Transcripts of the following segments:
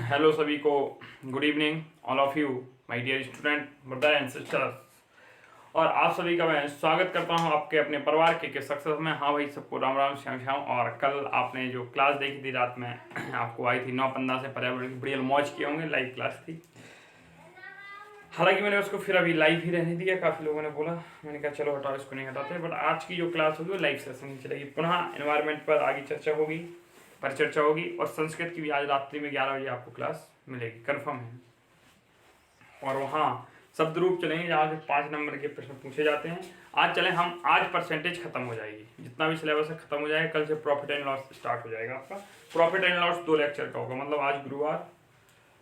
Hello सभी को, good evening all of you my dear student brother and sisters. और आप सभी का मैं स्वागत करता हूं आपके अपने परिवार के सक्सेस में। हाँ भाई, सबको राम राम श्याम श्याम। और कल आपने जो क्लास देखी थी रात में आपको आई थी 9:15 से पर्यावरण की बढ़िया मौज किए होंगे, लाइव क्लास थी। हालांकि मैंने उसको फिर अभी लाइव ही रहने दिया, काफ़ी लोगों ने बोला, मैंने कहा चलो हटाओ, इसको नहीं हटाते। बट आज की जो क्लास होगी वो लाइव सेशन ही चलेगी। पुनः एनवायरनमेंट पर आगे चर्चा होगी, परिचर्चा होगी। और संस्कृत की भी आज रात्रि में 11 बजे आपको क्लास मिलेगी, कंफर्म है। और वहाँ शब्द रूप चलेंगे जहाँ से 5 नंबर के प्रश्न पूछे जाते हैं। आज चलें हम, आज परसेंटेज खत्म हो जाएगी, जितना भी सिलेबस है खत्म हो जाएगा। कल से प्रॉफिट एंड लॉस स्टार्ट हो जाएगा आपका। प्रॉफिट एंड लॉस 2 लेक्चर का होगा, मतलब आज गुरुवार,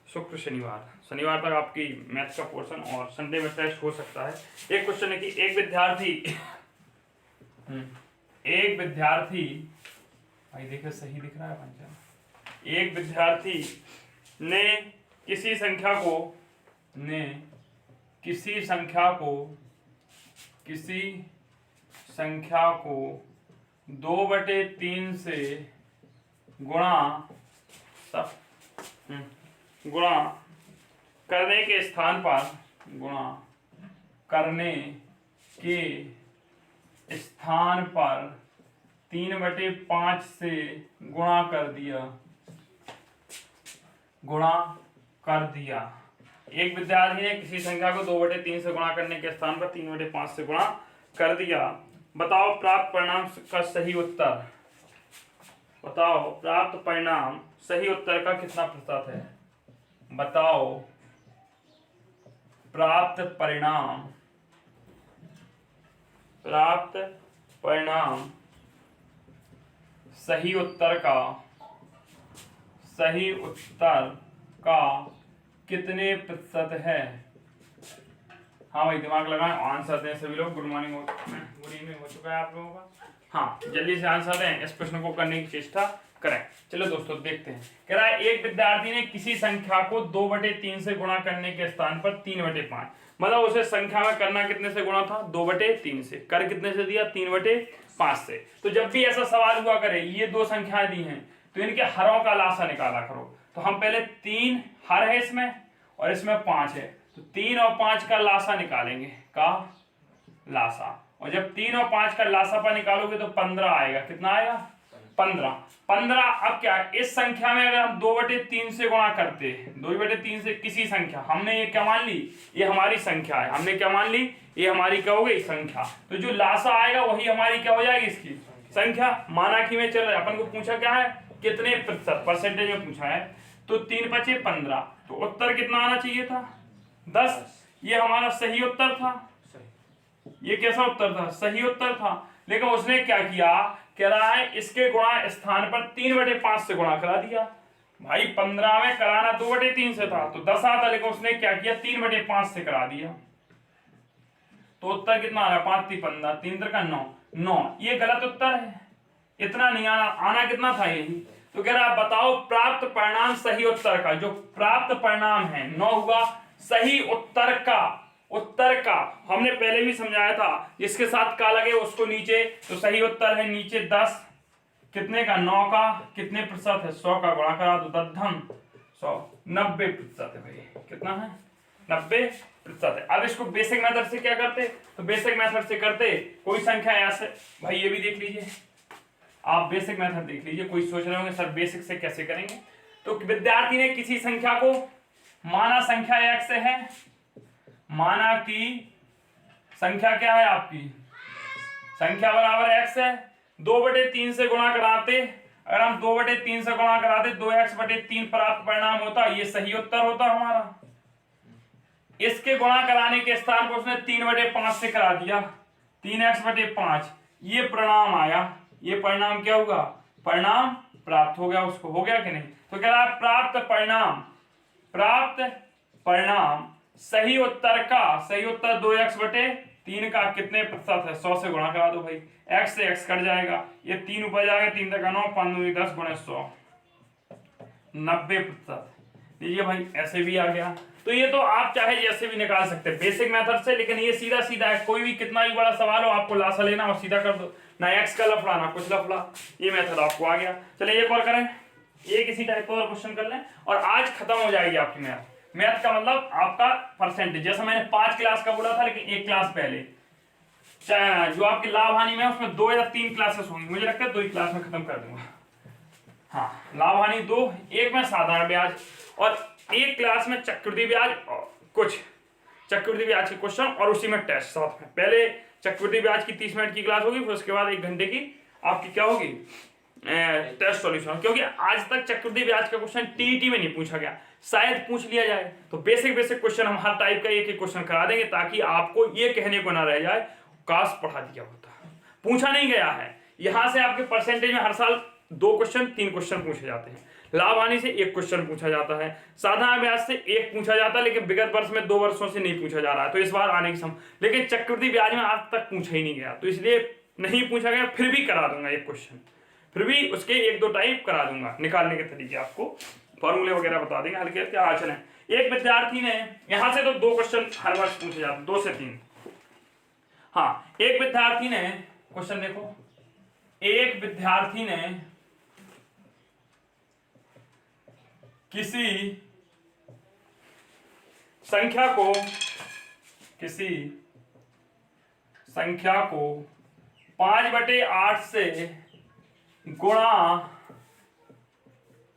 शुक्र, शनिवार तक आपकी मैथ्स का पोर्शन, और संडे में टेस्ट हो सकता है। एक क्वेश्चन है कि एक विद्यार्थी भाई देखिए सही दिख रहा है पंचायत। एक विद्यार्थी ने किसी संख्या को 2/3 से गुणा करने के स्थान पर 3/5 से गुणा कर दिया। एक विद्यार्थी ने किसी संख्या को 2/3 से गुणा करने के स्थान पर 3/5 से गुणा कर दिया। बताओ प्राप्त परिणाम का सही उत्तर। बताओ प्राप्त परिणाम सही उत्तर का कितना प्रतिशत है। बताओ प्राप्त परिणाम सही उत्तर का कितने प्रतिशत है। हाँ भाई दिमाग लगाएं, आंसर दें सभी लोग। गुड इवनिंग हो चुका है आप लोगों का। हाँ जल्दी से आंसर दें, इस प्रश्न को करने की चेष्टा करें। चलो दोस्तों देखते हैं। कह रहा है एक विद्यार्थी ने किसी संख्या को 2/3 से गुणा करने के स्थान पर 3/5, मतलब उसे संख्या में करना कितने से गुणा था, 2/3 से। कर कितने से दिया, 3/5 से। तो जब भी ऐसा सवाल हुआ करे, ये 2 संख्याएं दी हैं तो इनके हरों का लासा निकाला करो। तो हम पहले 3 हर है इसमें और इसमें 5 है, तो 3 और 5 का लासा निकालेंगे, का लासा। और जब 3 और 5 का लासा पर निकालोगे तो 15 आएगा। कितना आएगा, 15। अब क्या, इस संख्या में अगर हम 2/3 से गुणा करते, 2/3 से किसी संख्या, हमने ये क्या मान ली, ये हमारी संख्या है। हमने क्या मान ली, ये हमारी क्या हो गई, संख्या। तो जो लासा आएगा वही हमारी क्या हो जाएगी, इसकी संख्या। माना कि में चल रहा है, अपन को पूछा क्या है, कितने प्रतिशत, परसेंटेज में पूछा है। तो 3 × 5 = 15, तो उत्तर कितना आना चाहिए था, 10। ये हमारा सही उत्तर था। ये कैसा उत्तर था, सही उत्तर था। लेकिन उसने क्या किया, कह रहा है इसके गुणा स्थान पर 3/5 से गुणा करा दिया। भाई 15 में कराना 2/3 से था तो 10 आता, लेकिन उसने क्या किया, 3/5 से करा दिया। तो उत्तर कितना आ रहा, 5 × 3 = 15, 3 × 9। ये गलत उत्तर है, इतना नहीं आना कितना था, यही। तो कह रहा है बताओ प्राप्त परिणाम सही उत्तर का। जो प्राप्त परिणाम है 9 हुआ, सही उत्तर का हमने पहले भी समझाया था, जिसके साथ का लगे उसको नीचे। तो सही उत्तर है नीचे 10, कितने का, 9 का, कितने प्रतिशत है, 100 का गुणा करा दो, दद्धम 100, 90% है भाई। कितना है, 90% है। अब इसको बेसिक मेथड से क्या करते, तो बेसिक मेथड से करते कोई संख्या ऐसे, भाई ये भी देख लीजिए, आप बेसिक मेथड देख लीजिए। कोई सोच रहे होंगे सर बेसिक से कैसे करेंगे। तो विद्यार्थी ने किसी संख्या को, माना संख्या x है, माना कि संख्या क्या है आपकी, संख्या बराबर x है। 2/3 से गुणा कराते, अगर हम 2/3 से गुणा कराते 2x/3 प्राप्त परिणाम होता, ये सही उत्तर होता हमारा। इसके गुणा कराने के स्थान पर उसने 3/5 से करा दिया, 3x/5, ये परिणाम आया। ये परिणाम क्या होगा, परिणाम प्राप्त हो गया उसको, हो गया कि नहीं। तो कह रहा है प्राप्त परिणाम सही उत्तर 2x/3 का कितने प्रतिशत है, 100 से गुणा करा दो भाई, x से x कट जाएगा, ये 3 ऊपर जाएगा, 3 × 9, 5 × 10 × 100, 90%। लीजिए भाई ऐसे भी आ गया। तो ये तो आप चाहे जैसे भी निकाल सकते हैं बेसिक मेथड से, लेकिन ये सीधा सीधा है। कोई भी कितना भी बड़ा सवाल हो, आपको लासा लेना और सीधा कर दो, ना एक्स का लफड़ा ना कुछ लफड़ा। ये मेथड आपको आ गया। चलिए एक और करें, एक इसी टाइप का और क्वेश्चन कर लें और आज खत्म हो जाएगी आपकी मैथ। मैथ का मतलब आपका परसेंटेज, जैसा मैंने 5 क्लास का बोला था लेकिन 1 क्लास पहले, जो आपकी लाभ हानि में है उसमें 2 या 3 क्लासेस होंगी, मुझे लगता है 2 ही क्लास में खत्म कर दूंगा। हाँ, लाभ हानि 2, एक में साधारण ब्याज और एक क्लास में चक्रवृद्धि ब्याज और कुछ चक्रवृद्धि ब्याज के क्वेश्चन और उसी में टेस्ट साथ में। पहले चक्रवृद्धि ब्याज की 30 मिनट की क्लास होगी, फिर उसके बाद 1 घंटे की आपकी क्या होगी टेस्ट सॉल्यूशन। क्योंकि आज तक चक्रवृद्धि ब्याज का क्वेश्चन टीईटी में नहीं पूछा गया, शायद पूछ लिया जाए तो बेसिक क्वेश्चन हम हर टाइप का एक क्वेश्चन करा देंगे ताकि आपको ये कहने को ना रह जाए काश पढ़ा दिया होता, पूछा नहीं गया है। यहां से आपके परसेंटेज में हर साल 2 क्वेश्चन 3 क्वेश्चन पूछे जाते हैं, लाभ हानि से 1 क्वेश्चन पूछा जाता है, साधारण ब्याज से 1 पूछा जाता है लेकिन विगत वर्ष में 2 वर्षों से नहीं पूछा जा रहा है, तो इस बार आने की लेकिन चक्रवृद्धि ब्याज में आज तक पूछा ही नहीं गया, तो इसलिए नहीं पूछा गया। फिर भी करा दूंगा 1 क्वेश्चन, फिर भी उसके 1-2 टाइप करा दूंगा, निकालने के तरीके आपको फॉर्मूले वगैरह बता देंगे हल्के हल्के। आज चलें, एक विद्यार्थी ने, यहां से तो 2 क्वेश्चन हर वर्ष पूछे जाते हैं, 2 से 3। हाँ, एक विद्यार्थी ने, क्वेश्चन देखो, एक विद्यार्थी ने किसी संख्या को 5/8 से गुणा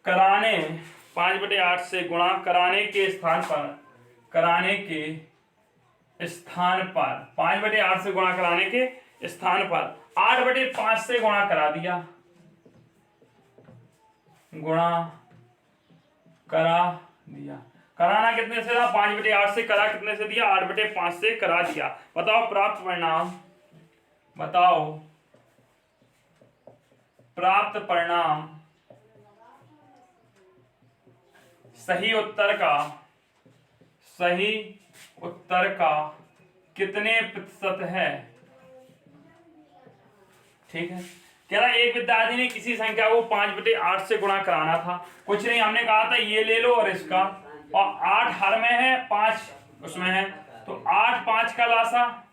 कराने, 5/8 से गुणा कराने के स्थान पर 5/8 से गुणा कराने के स्थान पर 8/5 से गुणा करा दिया, कराना कितने से था? 5/8 से करा कितने से दिया? 8/5 से करा दिया। बताओ प्राप्त परिणाम सही उत्तर का कितने प्रतिशत है? ठीक है, कह रहा एक विद्यार्थी ने किसी संख्या को 5/8 से गुणा कराना था। कुछ नहीं, हमने कहा था ये ले लो और इसका, और 8 हर में है, 5 उसमें है, तो 8 5 का लासा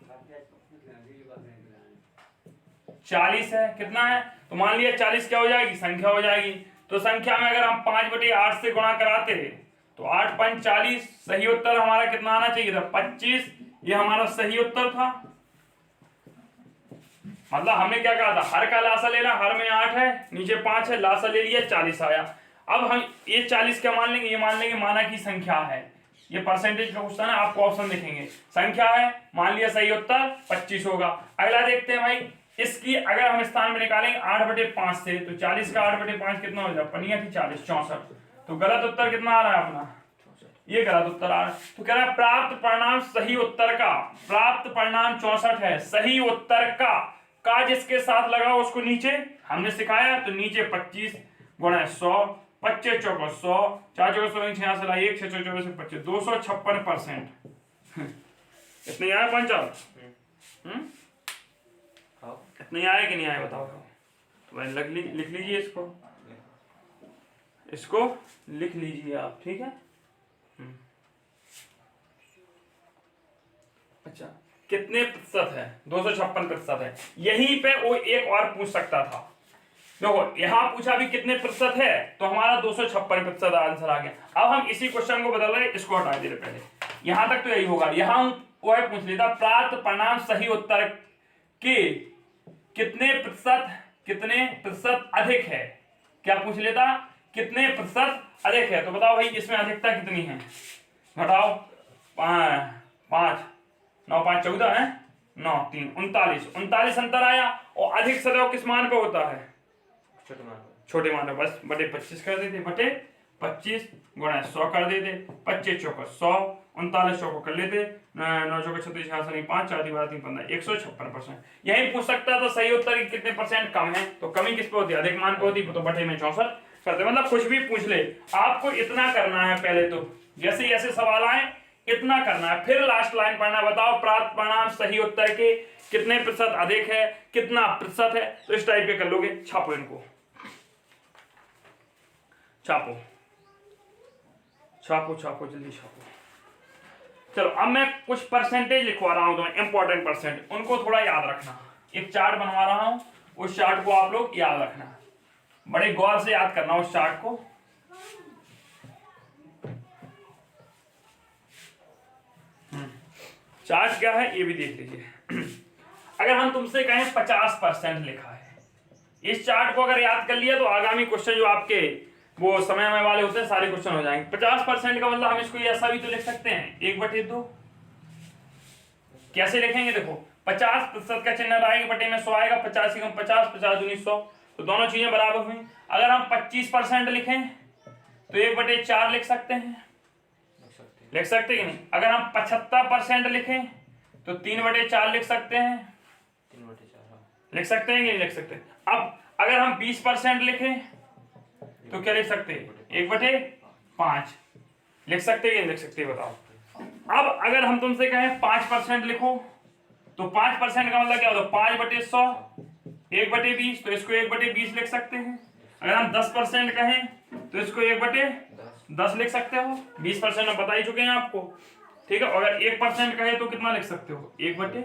40 है। कितना है? तो मान लिया 40 क्या हो जाएगी? संख्या हो जाएगी। तो संख्या में अगर हम 5/8 से गुणा कराते तो 8 5 40, सही उत्तर हमारा कितना आना चाहिए था? 25। ये हमारा सही उत्तर था। मतलब हमने क्या कहा था? हर का लासा लेना, हर में 8 है, नीचे 5 है, लासा ले लिया, 40 आया। अब हम ये 40 क्या मान लेंगे? ये मान लेंगे माना की संख्या है, ये परसेंटेज का क्वेश्चन है, आपको ऑप्शन दिखेंगे, संख्या है, मान लिया सही उत्तर 25 होगा। अगला देखते हैं भाई, इसकी अगर हम स्थान में निकालेंगे 8/5 से, तो 40 का 8/5 कितना हो जाएगा? पनिया थी 40, 64। तो गलत उत्तर कितना आ रहा है अपना? ये गलत उत्तर आ रहा है। तो कह रहा है प्राप्त परिणाम सही उत्तर का, प्राप्त परिणाम 64 है, सही उत्तर का जिसके साथ लगा उसको नीचे हमने सिखाया, तो नीचे 25 गुणा 100, 25 चौको 100, 4 चौको 100, 6 से 1, 6 24 से 25, 256%। इतने आया पंचाल? इतने आए कि नहीं आए बताओ? तो भाई लिख लीजिए, इसको लिख लीजिए आप, ठीक है। अच्छा, कितने प्रतिशत है? 256% है। यहीं पे वो एक और पूछ सकता था, देखो यहां पूछा भी कितने प्रतिशत है, तो हमारा 256% आंसर आ गया। अब हम इसी क्वेश्चन को बदल रहे, इसको हटा दे रहे पहले, यहां तक तो यही होगा। यहां वो पूछ लेता प्राप्त परिणाम सही उत्तर के कितने प्रतिशत अधिक है, क्या पूछ लेता? कितने प्रतिशत अधिक है। तो बताओ भाई इसमें अधिकता कितनी है? घटाओ, 5 9 5 14 है, 9 3 39 अंतर आया। और अधिक सदैव किस मान पे होता है? छोटे मान पे। बस बटे 25 कर देते, बटे 25 गुणा 100 कर देते, 25 चौको 100, 39 चौको कर लेते, 9 चौको 36, 66 5 4 12 3 15, 156%। यही पूछ सकता था सही उत्तर की कितने परसेंट कम है, तो कमी किस पे होती है? अधिक मान पे होती, तो बटे में 64 करते। मतलब कुछ भी पूछ ले, आपको इतना करना है पहले, तो जैसे जैसे सवाल आए इतना करना है, फिर लास्ट लाइन पढ़ना। बताओ प्राप्त परिणाम सही उत्तर के कितने प्रतिशत अधिक है, कितना प्रतिशत है। तो इस टाइप के कर लोगे। छापो इनको, छापो जल्दी छापो। चलो अब मैं कुछ परसेंटेज लिखवा रहा हूं, तो इंपॉर्टेंट परसेंट, उनको थोड़ा याद रखना। एक चार्ट बनवा रहा हूं, उस चार्ट को आप लोग याद रखना, बड़े गौर से याद करना उस चार्ट को। चार्ट क्या है ये भी देख लीजिए। अगर हम तुमसे कहें 50% लिखा है, इस चार्ट को अगर याद कर लिया तो आगामी क्वेश्चन जो आपके वो समय में वाले होते हैं सारे क्वेश्चन हो जाएंगे। 50% का मतलब हम इसको ऐसा भी तो लिख सकते हैं 1/2। कैसे लिखेंगे देखो, 50% का चिन्ह आएगा, बटे में 100 आएगा, 50 से कम 50, 50 दूनी 100, तो दोनों चीजें बराबर हुई। अगर हम 25% लिखें तो 1/4 लिख सकते हैं, लिख सकते कि नहीं। अगर हम 75% लिखें तो 3/4 लिख सकते हैं, 3/4 लिख सकते हैं कि नहीं लिख सकते। अब अगर हम 20% लिखें तो क्या लिख सकते हैं, 1/5 लिख सकते हैं कि नहीं लिख सकते, बताओ। अब अगर हम तुमसे कहें 5% लिखो तो 5% का मतलब क्या होता है, 5/100, 1/20, तो इसको 1/20 लिख सकते हैं। अगर हम 10% कहें तो इसको 1/10 लिख सकते हो। 20% में बता ही चुके हैं आपको, ठीक है। अगर 1% कहे तो कितना लिख सकते हो, 1/100।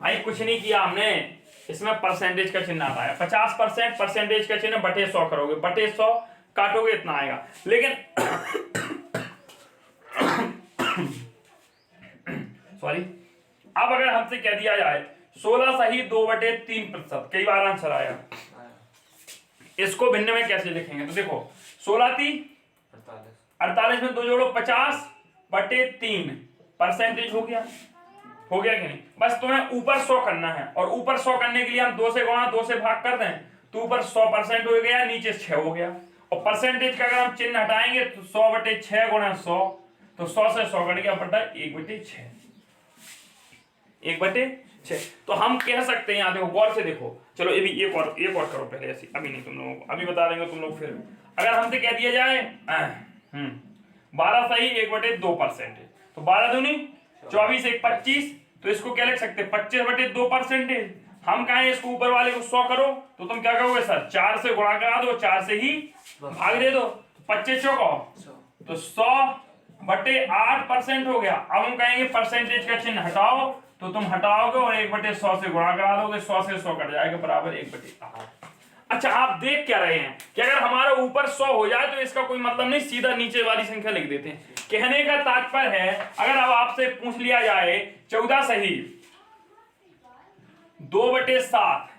भाई कुछ नहीं किया हमने, इसमें परसेंटेज का चिन्ह आता है। 50% परसेंटेज का चिन्ह /100 करोगे, /100 काटोगे इतना आएगा। लेकिन सॉरी, अब अगर हमसे कह दिया जाए 16 सही 2/3%, कई बार आंसर आया, इसको भिन्न में कैसे लिखेंगे, तो देखो 16 × 48 में 2 जोड़ो 50/3 परसेंटेज हो गया, हो गया कि नहीं। बस तुम्हें ऊपर 100 करना है, और ऊपर 100 करने के लिए हम 2 से गुणा 2 से भाग कर दें तो ऊपर 100% हो गया, नीचे 6 हो गया। और परसेंटेज का अगर हम चिन्ह हटाएंगे तो 100/6 × 100, तो 100 से 100 कट गया, बटा 1/6, 1/6। तो हम कह सकते हैं, यहाँ देखो गौर से देखो, चलो ये भी एक और करो पहले, ऐसी अभी नहीं, तुम लोग अभी बता देंगे तुम लोग। फिर अगर हमसे कह दिया जाए 12 सही 1/2%, तो 12 दूनी 24, 1 25, तो इसको क्या लिख सकते हैं, 25/2%। हम कहें इसको ऊपर वाले को 100 करो तो तुम क्या करोगे सर, 4 से गुणा करा दो, 4 से ही भाग दे दो, 25 चौको तो 100/8% हो गया। अब हम कहेंगे परसेंटेज का चिन्ह हटाओ, तो तुम हटाओगे और 1/100 से गुणा करा दोगे, 100 से 100 कट जाएगा, बराबर 1/8। अच्छा, आप देख क्या रहे हैं कि अगर हमारा ऊपर 100 हो जाए तो इसका कोई मतलब नहीं, सीधा नीचे वाली संख्या लिख देते हैं। कहने का तात्पर्य है, अगर अब आपसे पूछ लिया जाए 14 सही 2/7,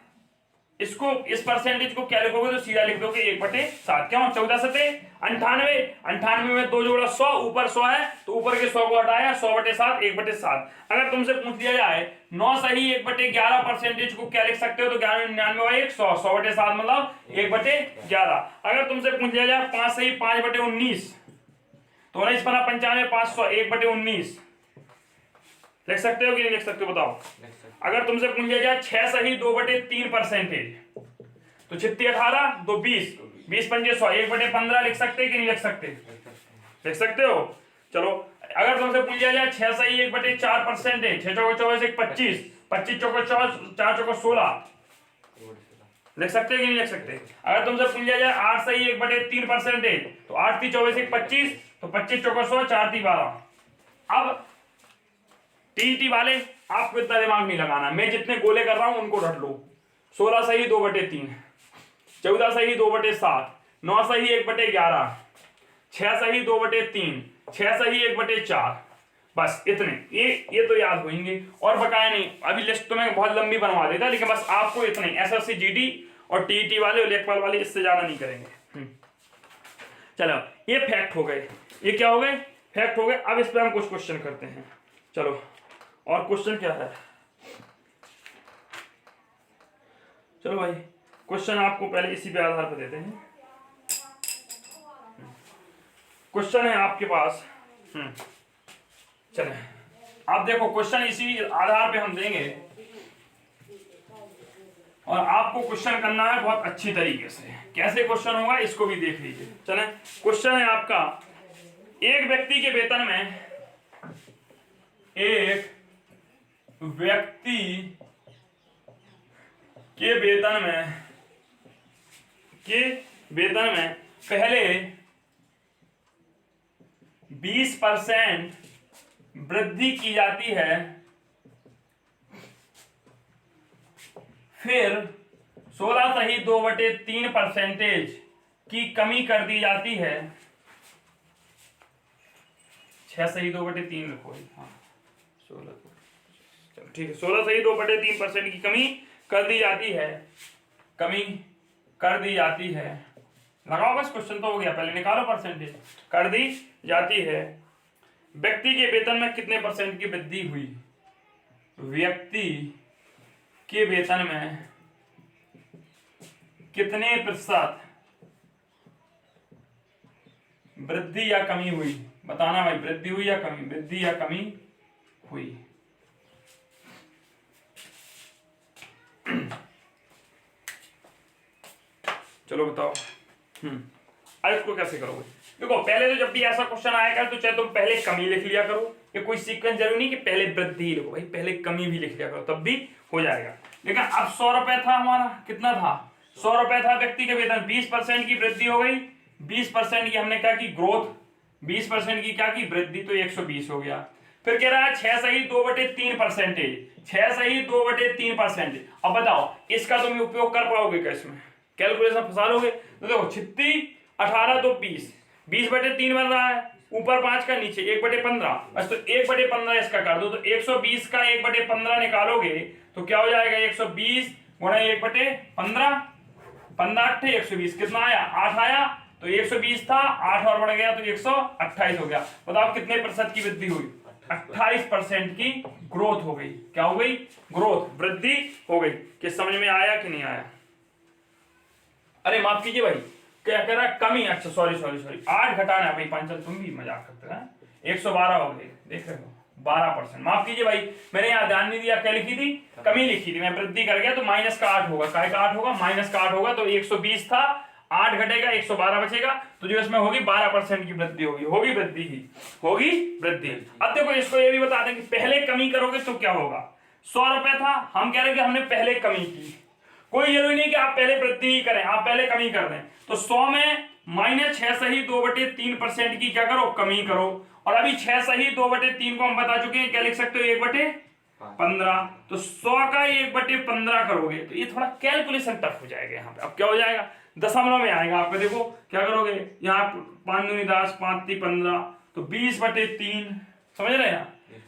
इसको इस परसेंटेज को क्या लिखोगे, तो सीधा लिख दोगे 1/7। क्यों, 14 सते 98, 98 में 2 जोड़ा 100, ऊपर 100 है तो ऊपर के 100 को हटाया, 100/7, 1/7। अगर तुमसे पूछ लिया जाए 9 सही 1/11 परसेंटेज को क्या लिख सकते हो, तो 99/100, 100/7 मतलब 1/11। अगर तुमसे पूछ लिया जाए 5 सही 5/19, तो 19 × 95, 500, 1/19 लिख सकते हो कि नहीं लिख सकते हो, बताओ। अगर तुमसे पूछ लिया जाए 6 सही 2/3 परसेंटेज, तो 6 18 2 20, 20 पंजे 100, 1/15 लिख सकते कि नहीं लिख सकते, लिख सकते हो। चलो अगर तुमसे पूछ लिया जाए 6 सही 1/4 परसेंटेज, 6 चौको 24, 1 25, 25 चौको 4 चौको 16 लिख सकते कि नहीं लिख सकते। अगर तुमसे पूछ लिया जाए 8 सही 1/3 परसेंटेज, तो 8 × 24, 1 25, तो 25 चौको 100, 4 × 12। अब टीईटी वाले आपको इतना दिमाग नहीं लगाना, मैं जितने गोले कर रहा हूं उनको रट लो। 16 सही 2/3, 14 सही 2/7, 9 सही 1/11, 6 सही 2/3, 6 सही 1/4, बस इतने। ये तो याद होंगे, और बकाया नहीं। अभी लिस्ट तो मैं बहुत लंबी बनवा देता, लेकिन बस आपको इतने, एसएससी जीडी और टीईटी वाले और लेखपाल वाले इससे ज्यादा नहीं करेंगे। चलो ये फैक्ट हो गए, ये क्या हो गए, फैक्ट हो गए। अब इस पर हम कुछ क्वेश्चन करते हैं। चलो और क्वेश्चन क्या है, चलो भाई क्वेश्चन आपको पहले इसी पे आधार पर देते हैं। क्वेश्चन है आपके पास, चले आप देखो, क्वेश्चन इसी आधार पे हम देंगे और आपको क्वेश्चन करना है बहुत अच्छी तरीके से। कैसे क्वेश्चन होगा इसको भी देख लीजिए। चले क्वेश्चन है आपका, एक व्यक्ति के वेतन में, एक व्यक्ति के वेतन में पहले 20% वृद्धि की जाती है, फिर 16 सही 2/3 परसेंटेज की कमी कर दी जाती है, 6 सही 2/3 लिखो। हाँ 16, चलो ठीक है, 16 सही 2/3% की कमी कर दी जाती है, कमी कर दी जाती है। लगाओ बस, क्वेश्चन तो हो गया, पहले निकालो परसेंटेज। कर दी जाती है। व्यक्ति के वेतन में कितने % की वृद्धि हुई? व्यक्ति के वेतन में कितने प्रतिशत वृद्धि या कमी हुई? बताना भाई, वृद्धि हुई या कमी, वृद्धि या कमी हुई। चलो बताओ। अब इसको कैसे करोगे? देखो पहले तो जब भी ऐसा क्वेश्चन आएगा तो चाहे तुम पहले कमी लिख लिया करो, ये कोई सीक्वेंस जरूरी नहीं कि पहले वृद्धि लिखो भाई, पहले कमी भी लिख लिया करो तब भी हो जाएगा। लेकिन अब 100 रुपए था हमारा, कितना था? 100 रुपए था, व्यक्ति के वेतन 20% की वृद्धि हो गई, 20% की हमने क्या की? ग्रोथ। 20% की क्या की? वृद्धि, तो 120 हो गया। फिर कह रहा है 6 सही 2/3%, 6 सही 2/3%। अब बताओ इसका तुम उपयोग कर पाओगे क्या? इसमें कैलकुलेशन फंसा लोगे? तो देखो 36 18 तो 20/3 बन रहा है, ऊपर 5 का, नीचे 1/15, बस तो 1/15 इसका कर दो, तो 120 का 1/15 निकालोगे तो क्या हो जाएगा? 120 गुणा 1/15, 15 120, कितना आया? 8 आया। तो 120 था, 8 और बढ़ गया तो 128 हो गया। बताओ कितने प्रतिशत की वृद्धि हुई? 28% की ग्रोथ हो गई। क्या हो गई? ग्रोथ, वृद्धि हो गई। किस समझ में आया कि नहीं आया? अरे माफ कीजिए भाई, क्या कह रहा है? कमी। अच्छा सॉरी 8 घटाना है भाई, पांचल तुम भी मजाक करते हैं। 112 हो गए, देख रहे हो, 12%। माफ कीजिए भाई, मैंने यहाँ ध्यान नहीं दिया, क्या लिखी थी? कमी लिखी थी, मैं वृद्धि कर गया तो माइनस का 8 होगा। काय का 8 होगा? माइनस का 8 होगा। तो 120 था, 8 घटेगा, 112 बचेगा, तो जो इसमें होगी 12% की वृद्धि होगी। होगी वृद्धि ही, होगी वृद्धि। अब देखो इसको ये भी बता दें कि पहले कमी करोगे तो क्या होगा? 100 रुपए था, हम कह रहे हैं कि हमने पहले कमी की, कोई जरूरी नहीं कि आप पहले वृद्धि ही करें, आप पहले कमी कर दें। तो 100 में माइनस 6 सही 2/3% की क्या करो? कमी करो। और अभी 6 सही 2/3 को हम बता चुके हैं, क्या लिख सकते हो? 1/15। तो 100 का 1/15 करोगे तो ये थोड़ा कैलकुलेशन टफ हो जाएगा यहाँ पे। अब क्या हो जाएगा? दशमलव में आएगा आपका। देखो क्या करोगे, यहाँ 5 दूनी 10, 5 3 15, तो 20/3, समझ रहे हैं?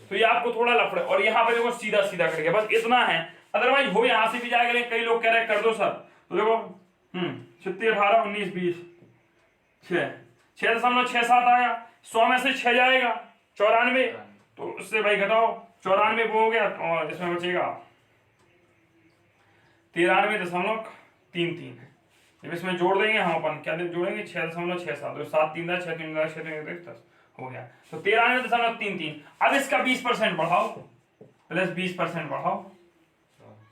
तो ये आपको थोड़ा लफड़े, और यहाँ पे देखो सीधा सीधा करके बस इतना है, अदरवाइज हो यहाँ से भी जाएगा। लेकिन कई लोग कह रहे हैं कर दो सर, तो देखो 36 18 19 20 6.67 आया। 100 में से 6 जाएगा 94, तो उससे भाई घटाओ, 94 वो हो गया, और इसमें बचेगा 93.33। जब इसमें जोड़ देंगे हम अपन, क्या जोड़ेंगे? 6.67, तो 7 3 10 6 3 10 6 3 10 हो गया, तो 93.33। अब इसका 20% बढ़ाओ, प्लस 20% बढ़ाओ।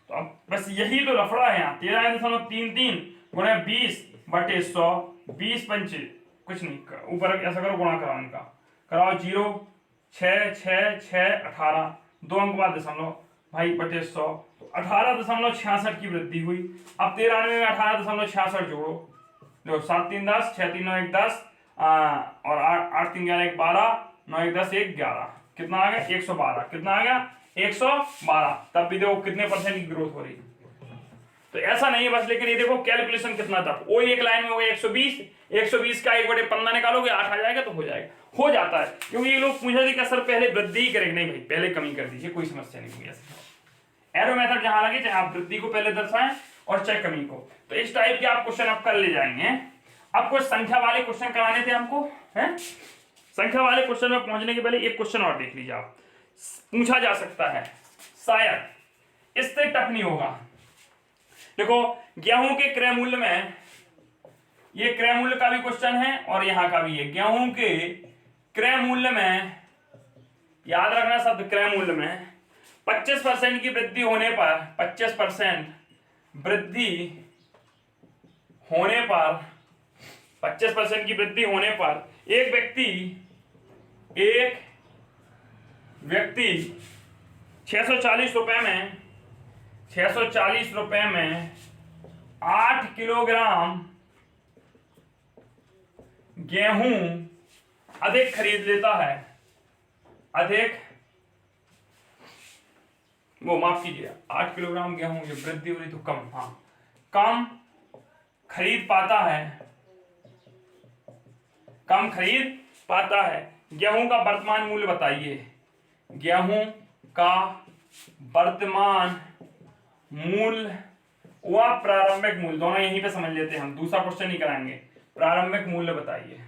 तो अब बस यही तो लफड़ा है यहाँ। 13.33 गुणा 20/100, 20 पंचे कुछ नहीं, ऊपर ऐसा करो, गुणा कराओ, इनका कराओ 0 6 6 6 18, 2 अंक बाद दशमलव भाई बटे 100, तो 18.66 की वृद्धि हुई। अब 93 में 18.66 जोड़ो, देखो 7 3 10 6 3 9 1 10 और 8 3 11 1 12 9 1 10 1 11, कितना आ गया? 112। कितना आ गया? 112। तब भी देखो कितने % की ग्रोथ हो रही है। तो ऐसा नहीं है बस, लेकिन ये देखो कैलकुलेशन कितना था, वो एक लाइन में हो गया 120, 120 का 1/15 निकालोगे 8 आ जाएगा, तो हो जाएगा, हो जाता है। क्योंकि ये लोग पूछा कि सर पहले वृद्धि ही करेंगे, नहीं भाई पहले कमी कर दीजिए, कोई समस्या नहीं होगी। ऐसा एरो मेथड जहां लगे, चाहे आप वृद्धि को पहले दर्शाएं और चाहे कमी को, तो इस टाइप के आप क्वेश्चन आप कर ले जाएंगे। अब कुछ संख्या वाले क्वेश्चन कराने थे हमको, है संख्या वाले क्वेश्चन में पहुंचने के पहले एक क्वेश्चन और देख लीजिए आप, पूछा जा सकता है, शायद इससे टफ नहीं होगा। देखो गेहूं के क्रय मूल्य में, ये क्रय मूल्य का भी क्वेश्चन है और यहां का भी है। गेहूं के क्रय मूल्य में, याद रखना शब्द क्रय मूल्य में 25% की वृद्धि होने पर, 25% वृद्धि होने पर, 25% की वृद्धि होने पर एक व्यक्ति 640 रुपए में, 640 रुपए में 8 किलोग्राम गेहूं अधिक खरीद लेता है। अधिक, वो माफ कीजिए 8 किलोग्राम गेहूं, जो वृद्धि हो रही तो कम, हाँ कम खरीद पाता है, कम खरीद पाता है। गेहूं का वर्तमान मूल्य बताइए। गेहूं का वर्तमान मूल्य व प्रारंभिक मूल्य, दोनों यहीं पे समझ लेते हैं हम, दूसरा क्वेश्चन नहीं कराएंगे। प्रारंभिक मूल्य बताइए,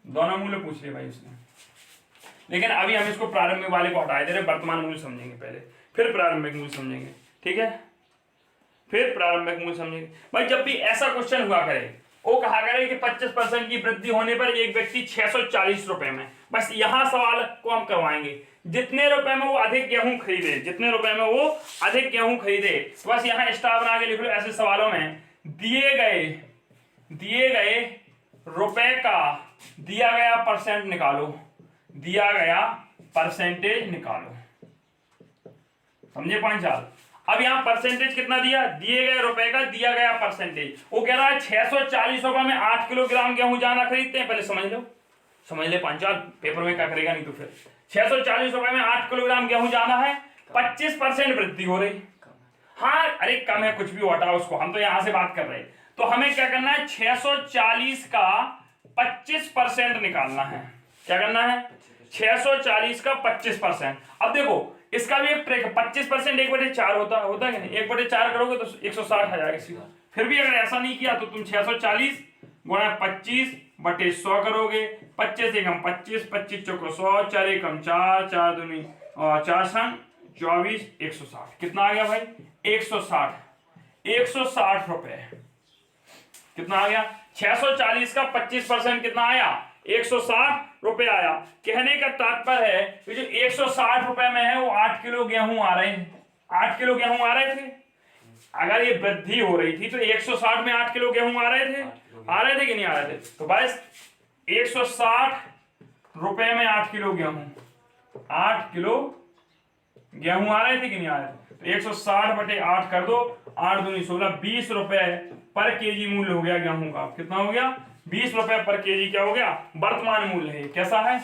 दोनों मूल्य पूछ लिए भाई उसने, लेकिन अभी हम इसको प्रारंभिक वाले को हटा दे रहे, वर्तमान मूल्य समझेंगे पहले, फिर प्रारंभिक मूल्य समझेंगे, ठीक है, फिर प्रारंभिक मूल्य समझेंगे। भाई जब भी ऐसा क्वेश्चन हुआ करे, वो कहा करे कि 25% की वृद्धि होने पर एक व्यक्ति 640 रुपए में, बस यहां सवाल को हम करवाएंगे, जितने रुपए में वो अधिक गेहूं खरीदे, जितने रुपए में वो अधिक गेहूं खरीदे, बस यहां स्टार बना के लिख लो। ऐसे सवालों में दिए गए रुपए का दिया गया परसेंट निकालो, दिया गया परसेंटेज निकालो, समझे पांचाल। अब यहाँ परसेंटेज कितना दिया, दिए गए रुपए का दिया गया परसेंटेज, वो कह रहा है 640 रुपए में 8 किलोग्राम गेहूं जाना खरीदते हैं। पहले समझ ले पांचाल, पेपर में क्या करेगा नहीं तो फिर 640 रुपए में 8 किलोग्राम गेहूं जाना है, 25% वृद्धि हो रही। हाँ अरे कम है, कुछ भी हटाओ उसको, हम तो यहां से बात कर रहे हैं। तो हमें क्या करना है, 640 का 25% निकालना है। क्या करना है, 640 का 25%। अब देखो इसका भी एक ट्रिक, 25% 1/4 होता है कि नहीं, 1/4 करोगे तो 160 आ जाएगा सीधा। फिर भी अगर ऐसा नहीं किया तो तुम 640 गुणा 25/100 करोगे, 25 एकम 25, 25 चौको 100, 4 एकम 4, 4 दूनी 4 सन 24, 160। कितना आ गया भाई, 160 रुपए। कितना आ गया, 640 का 25% कितना आया, 160 रुपए आया। कहने का तात्पर्य है कि जो 160 रुपए में है वो 8 किलो गेहूं आ रहे हैं, 8 किलो गेहूं आ रहे थे। अगर ये वृद्धि हो रही थी तो 160 में 8 किलो गेहूं आ रहे थे कि नहीं आ रहे थे। तो बस 160 रुपए में 8 किलो गेहूं, 8 किलो गेहूं आ रहे थे कि नहीं आ रहे थे। तो 160/8 कर दो, 8 दूनी 16, 20 रुपए पर केजी मूल्य हो गया गेहूं का। कितना हो गया, 20 रुपए पर केजी क्या हो गया, वर्तमान मूल्य है। कैसा है,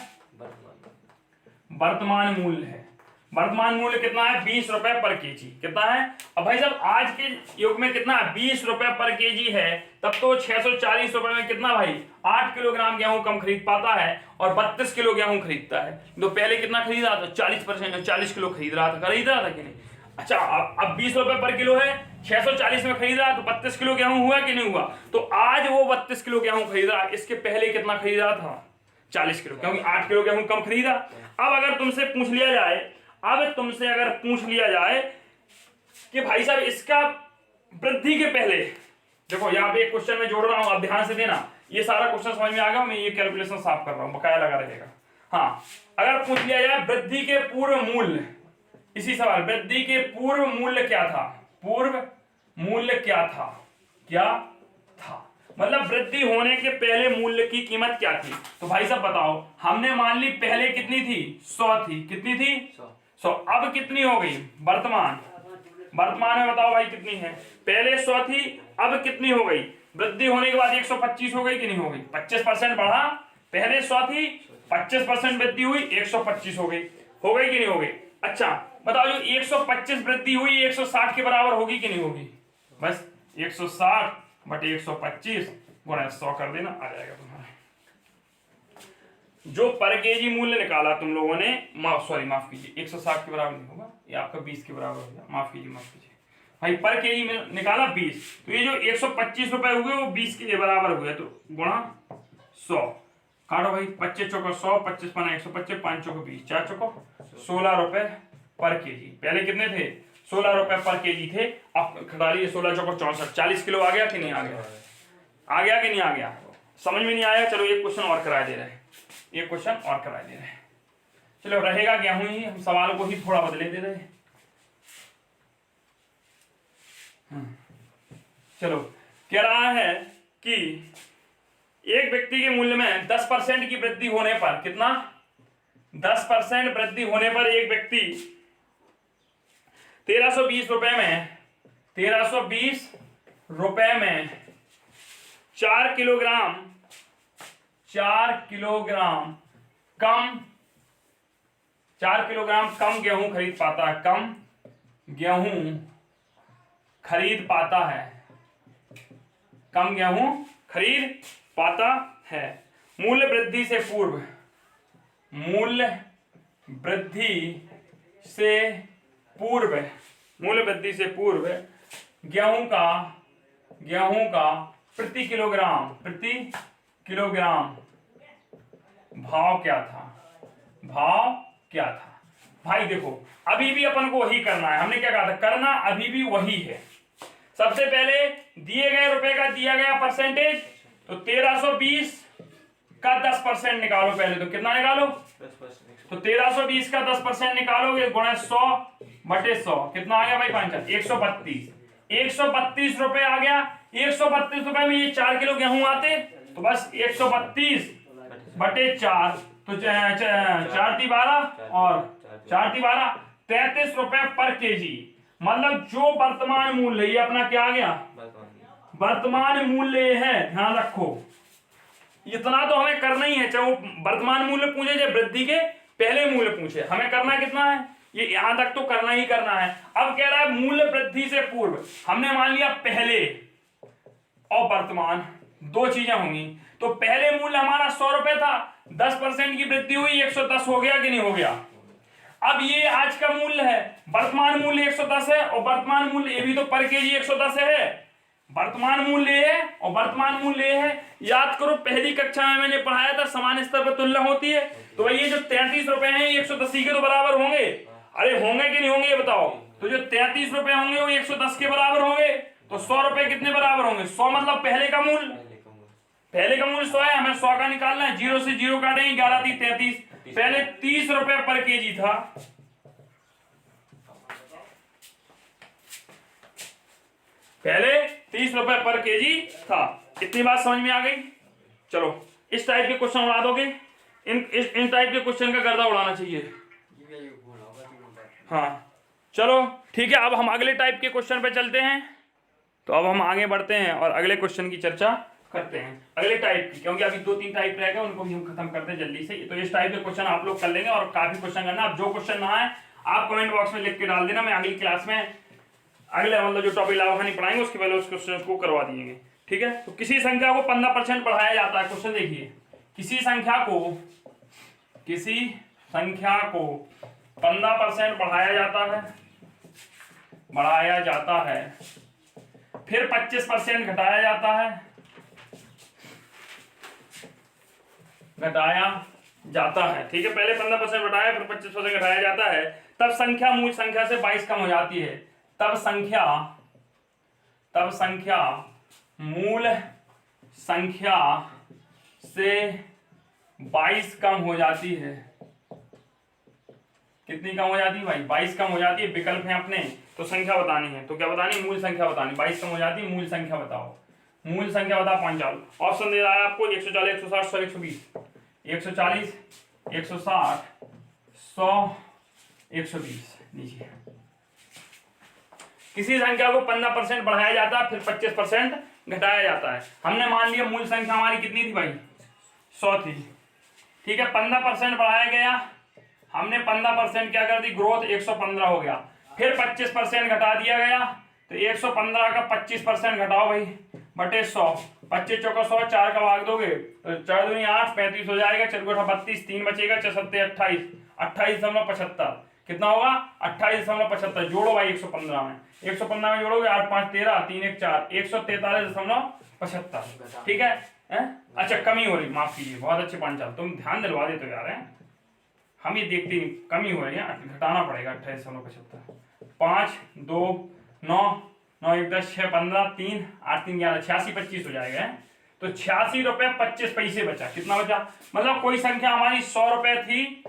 वर्तमान मूल्य है। वर्तमान मूल्य कितना है, 20 रुपए पर केजी। कितना है, अब भाई साहब आज के युग में कितना, 20 रुपए पर केजी है, तब तो 640 रुपए में कितना भाई, 8 किलोग्राम गेहूं कम खरीद पाता है और 32 किलो गेहूं खरीदता है। तो पहले कितना खरीद रहा था, 40 किलो खरीद रहा था कि नहीं। अच्छा अब 20 रुपए पर किलो है, 640 में खरीद रहा तो 32 किलो गेहूं हुआ कि नहीं हुआ। तो आज वो 32 किलो गेहूं खरीद रहा, इसके पहले कितना खरीद रहा था, 40 किलो, क्योंकि 8 किलो गेहूं कम खरीदा। अब अगर तुमसे पूछ लिया जाए कि भाई साहब इसका वृद्धि के पहले, देखो यहाँ पे एक क्वेश्चन में जोड़ रहा हूं, आप ध्यान से देना, ये सारा क्वेश्चन समझ में आ गया, मैं ये कैलकुलेशन साफ कर रहा हूं, बकाया लगा रहेगा। हाँ अगर पूछ लिया जाए वृद्धि के पूर्व मूल्य, इसी सवाल, वृद्धि के पूर्व मूल्य क्या था, पूर्व मूल्य क्या था, मतलब वृद्धि होने के पहले मूल्य की कीमत क्या थी। तो भाई साहब बताओ, हमने मान ली पहले कितनी थी, 100 थी। कितनी थी, 100। अब कितनी हो गई, वर्तमान में बताओ भाई कितनी है, पहले 100 थी, अब कितनी हो गई, वृद्धि होने के बाद 125 हो गई कि नहीं हो गई, 25% बढ़ा, पहले 100 थी, 25% वृद्धि हुई, 125 हो गई कि नहीं हो गई। अच्छा बताओ जो 125 वृद्धि हुई 160 के बराबर होगी कि नहीं होगी, बस 160/125 गुणा 100 कर देना, आ जाएगा तुम्हारा। जो पर केजी मूल्य निकाला तुम लोगों ने, माफ कीजिए, 160 के बराबर नहीं होगा, ये आपका 20 के बराबर हो गया, माफ कीजिए भाई, पर केजी में निकाला 20, तो ये जो 125 रुपए हुए वो 20 के बराबर हुए, तो गुणा 100 काटो भाई, 25 चौको 100, 25 पना 125, 5 चौको 20, 4 चौको 16 रुपए पर केजी। पहले कितने थे, 16 रुपए पर केजी थे, अब घटा लिए 16 चौको 64, 40 किलो आ गया कि नहीं आ गया, कि नहीं आ गया, समझ में नहीं आया। चलो एक क्वेश्चन और करा दे रहे हैं, चलो रहेगा गेहूं ही, हम सवाल को ही थोड़ा बदले दे रहे हैं। चलो कह रहा है कि एक व्यक्ति के मूल्य में 10% की वृद्धि होने पर, कितना, 10% वृद्धि होने पर एक व्यक्ति 1320 रुपए में 4 किलोग्राम कम गेहूं खरीद पाता है। मूल्य वृद्धि से पूर्व मूल्य वृद्धि से पूर्व, मूल्य वृद्धि से पूर्व गेहूं का प्रति किलोग्राम भाव क्या था। भाई देखो अभी भी अपन को वही करना है, हमने क्या कहा था, करना अभी भी वही है। सबसे पहले दिए गए रुपए का दिया गया परसेंटेज, तो 1320 का 10% निकालो पहले, तो कितना निकालो, 10%। तो 1320 का 10% निकालोगे गुणा 100/100 कितना आ गया भाई 5, 132 रुपए आ गया। 132 रुपए में ये 4 किलो गेहूं आते, तो बस 132/4, तो 4×12 और 4×12 33 रुपए पर केजी। मतलब जो वर्तमान मूल्य, ये अपना क्या आ गया, वर्तमान मूल्य है, ध्यान रखो इतना तो हमें करना ही है, चाहे वो वर्तमान मूल्य पूछे चाहे वृद्धि के पहले मूल्य पूछे, हमें करना कितना है, ये यहां तक तो करना ही करना है। अब कह रहा है मूल्य वृद्धि से पूर्व, हमने मान लिया पहले और वर्तमान दो चीजें होंगी, तो पहले मूल्य हमारा 100 रुपए था, 10% की वृद्धि हुई 110 हो गया कि नहीं हो गया। अब ये आज का मूल्य है, वर्तमान मूल्य 110 है, और वर्तमान मूल्य ये भी तो पर केजी 110 है, वर्तमान मूल्य है और वर्तमान मूल्य है। याद करो पहली कक्षा में मैंने पढ़ाया था समान स्तर पर तुलना होती है, तो भाई ये जो 33 रुपए हैं ये 110 के तो बराबर होंगे, अरे होंगे कि नहीं होंगे ये बताओ। तो जो 33 रुपए होंगे वो 110 के बराबर होंगे, तो 100 रुपए कितने बराबर होंगे, 100 मतलब पहले का मूल्य, पहले का मूल्य 100 है, हमें 100 का निकालना है, 0 से 0 काटेंगे, 11 × 33, पहले 30 रुपए पर केजी था, पहले 30 रुपए पर केजी था। इतनी बात समझ में आ गई। चलो इस टाइप के क्वेश्चन उड़ा दोगे, इन टाइप के क्वेश्चन का गर्दा उड़ाना चाहिए। हाँ चलो ठीक है, अब हम अगले टाइप के क्वेश्चन पे चलते हैं। तो अब हम आगे बढ़ते हैं और अगले क्वेश्चन की चर्चा करते हैं, अगले टाइप की, क्योंकि अभी 2-3 टाइप रह गए, उनको भी हम खत्म करते हैं जल्दी से। तो इस टाइप के क्वेश्चन आप लोग कर लेंगे और काफी क्वेश्चन करना। अब जो क्वेश्चन ना है आप कमेंट बॉक्स में लिख के डाल देना, मैं अगली क्लास में अगले मतलब जो टॉपिक लाभानी पढ़ाएंगे उसके पहले उस क्वेश्चन को करवा दिएंगे, ठीक है। तो किसी संख्या को 15% बढ़ाया जाता है, क्वेश्चन देखिए, किसी संख्या को 15% बढ़ाया जाता है, फिर 25% घटाया जाता है, ठीक है। पहले 15% बढ़ाया फिर 25% घटाया जाता है, तब संख्या मूल संख्या से 22 कम हो जाती है, तब संख्या मूल संख्या से 22 कम हो जाती है। कितनी कम हो जाती है भाई, 22 कम हो जाती है। विकल्प है अपने, तो संख्या बतानी है, तो क्या बतानी, मूल संख्या बतानी। 22 कम हो जाती है, मूल संख्या बताओ, मूल संख्या बताओ 5 चालू। ऑप्शन दे रहा है आपको 140, 160, 100, 120, 140, 160, 100, 120 लीजिए। किसी संख्या को 15% बढ़ाया जाता है, फिर 25% घटाया जाता है। हमने मान लिया मूल संख्या हमारी कितनी थी भाई, 100 थी, ठीक है। 15% बढ़ाया गया, हमने 15% क्या कर दी, ग्रोथ 115 हो गया, फिर 25% घटा दिया गया, तो 115 का 25% घटाओ भाई बटे 100, 25 चौका 100, 4 का भाग दोगे तो 4 दूनी 8, 35 हो जाएगा, 4 गुणा 32, 3 बचेगा, 4 सत्ते 28, 28.75 कितना होगा, 28.75। जोड़ो भाई 115 में, 115 में जोड़ोगे 8 5 13, 3 1 4, 143.75, ठीक है। अच्छा कमी हो रही, माफ कीजिए, बहुत अच्छे पांचाल, तुम ध्यान दिलवा देते हो यार, हम ये देखते नहीं, कमी हो रही है, घटाना पड़ेगा 28.75, 5 2 9 9 1 10 6 15 3 8 3 11 86 25 हो जाएगा। तो 86 रुपए 25 पैसे बचा, कितना बचा, मतलब कोई संख्या हमारी 100 रुपए थी,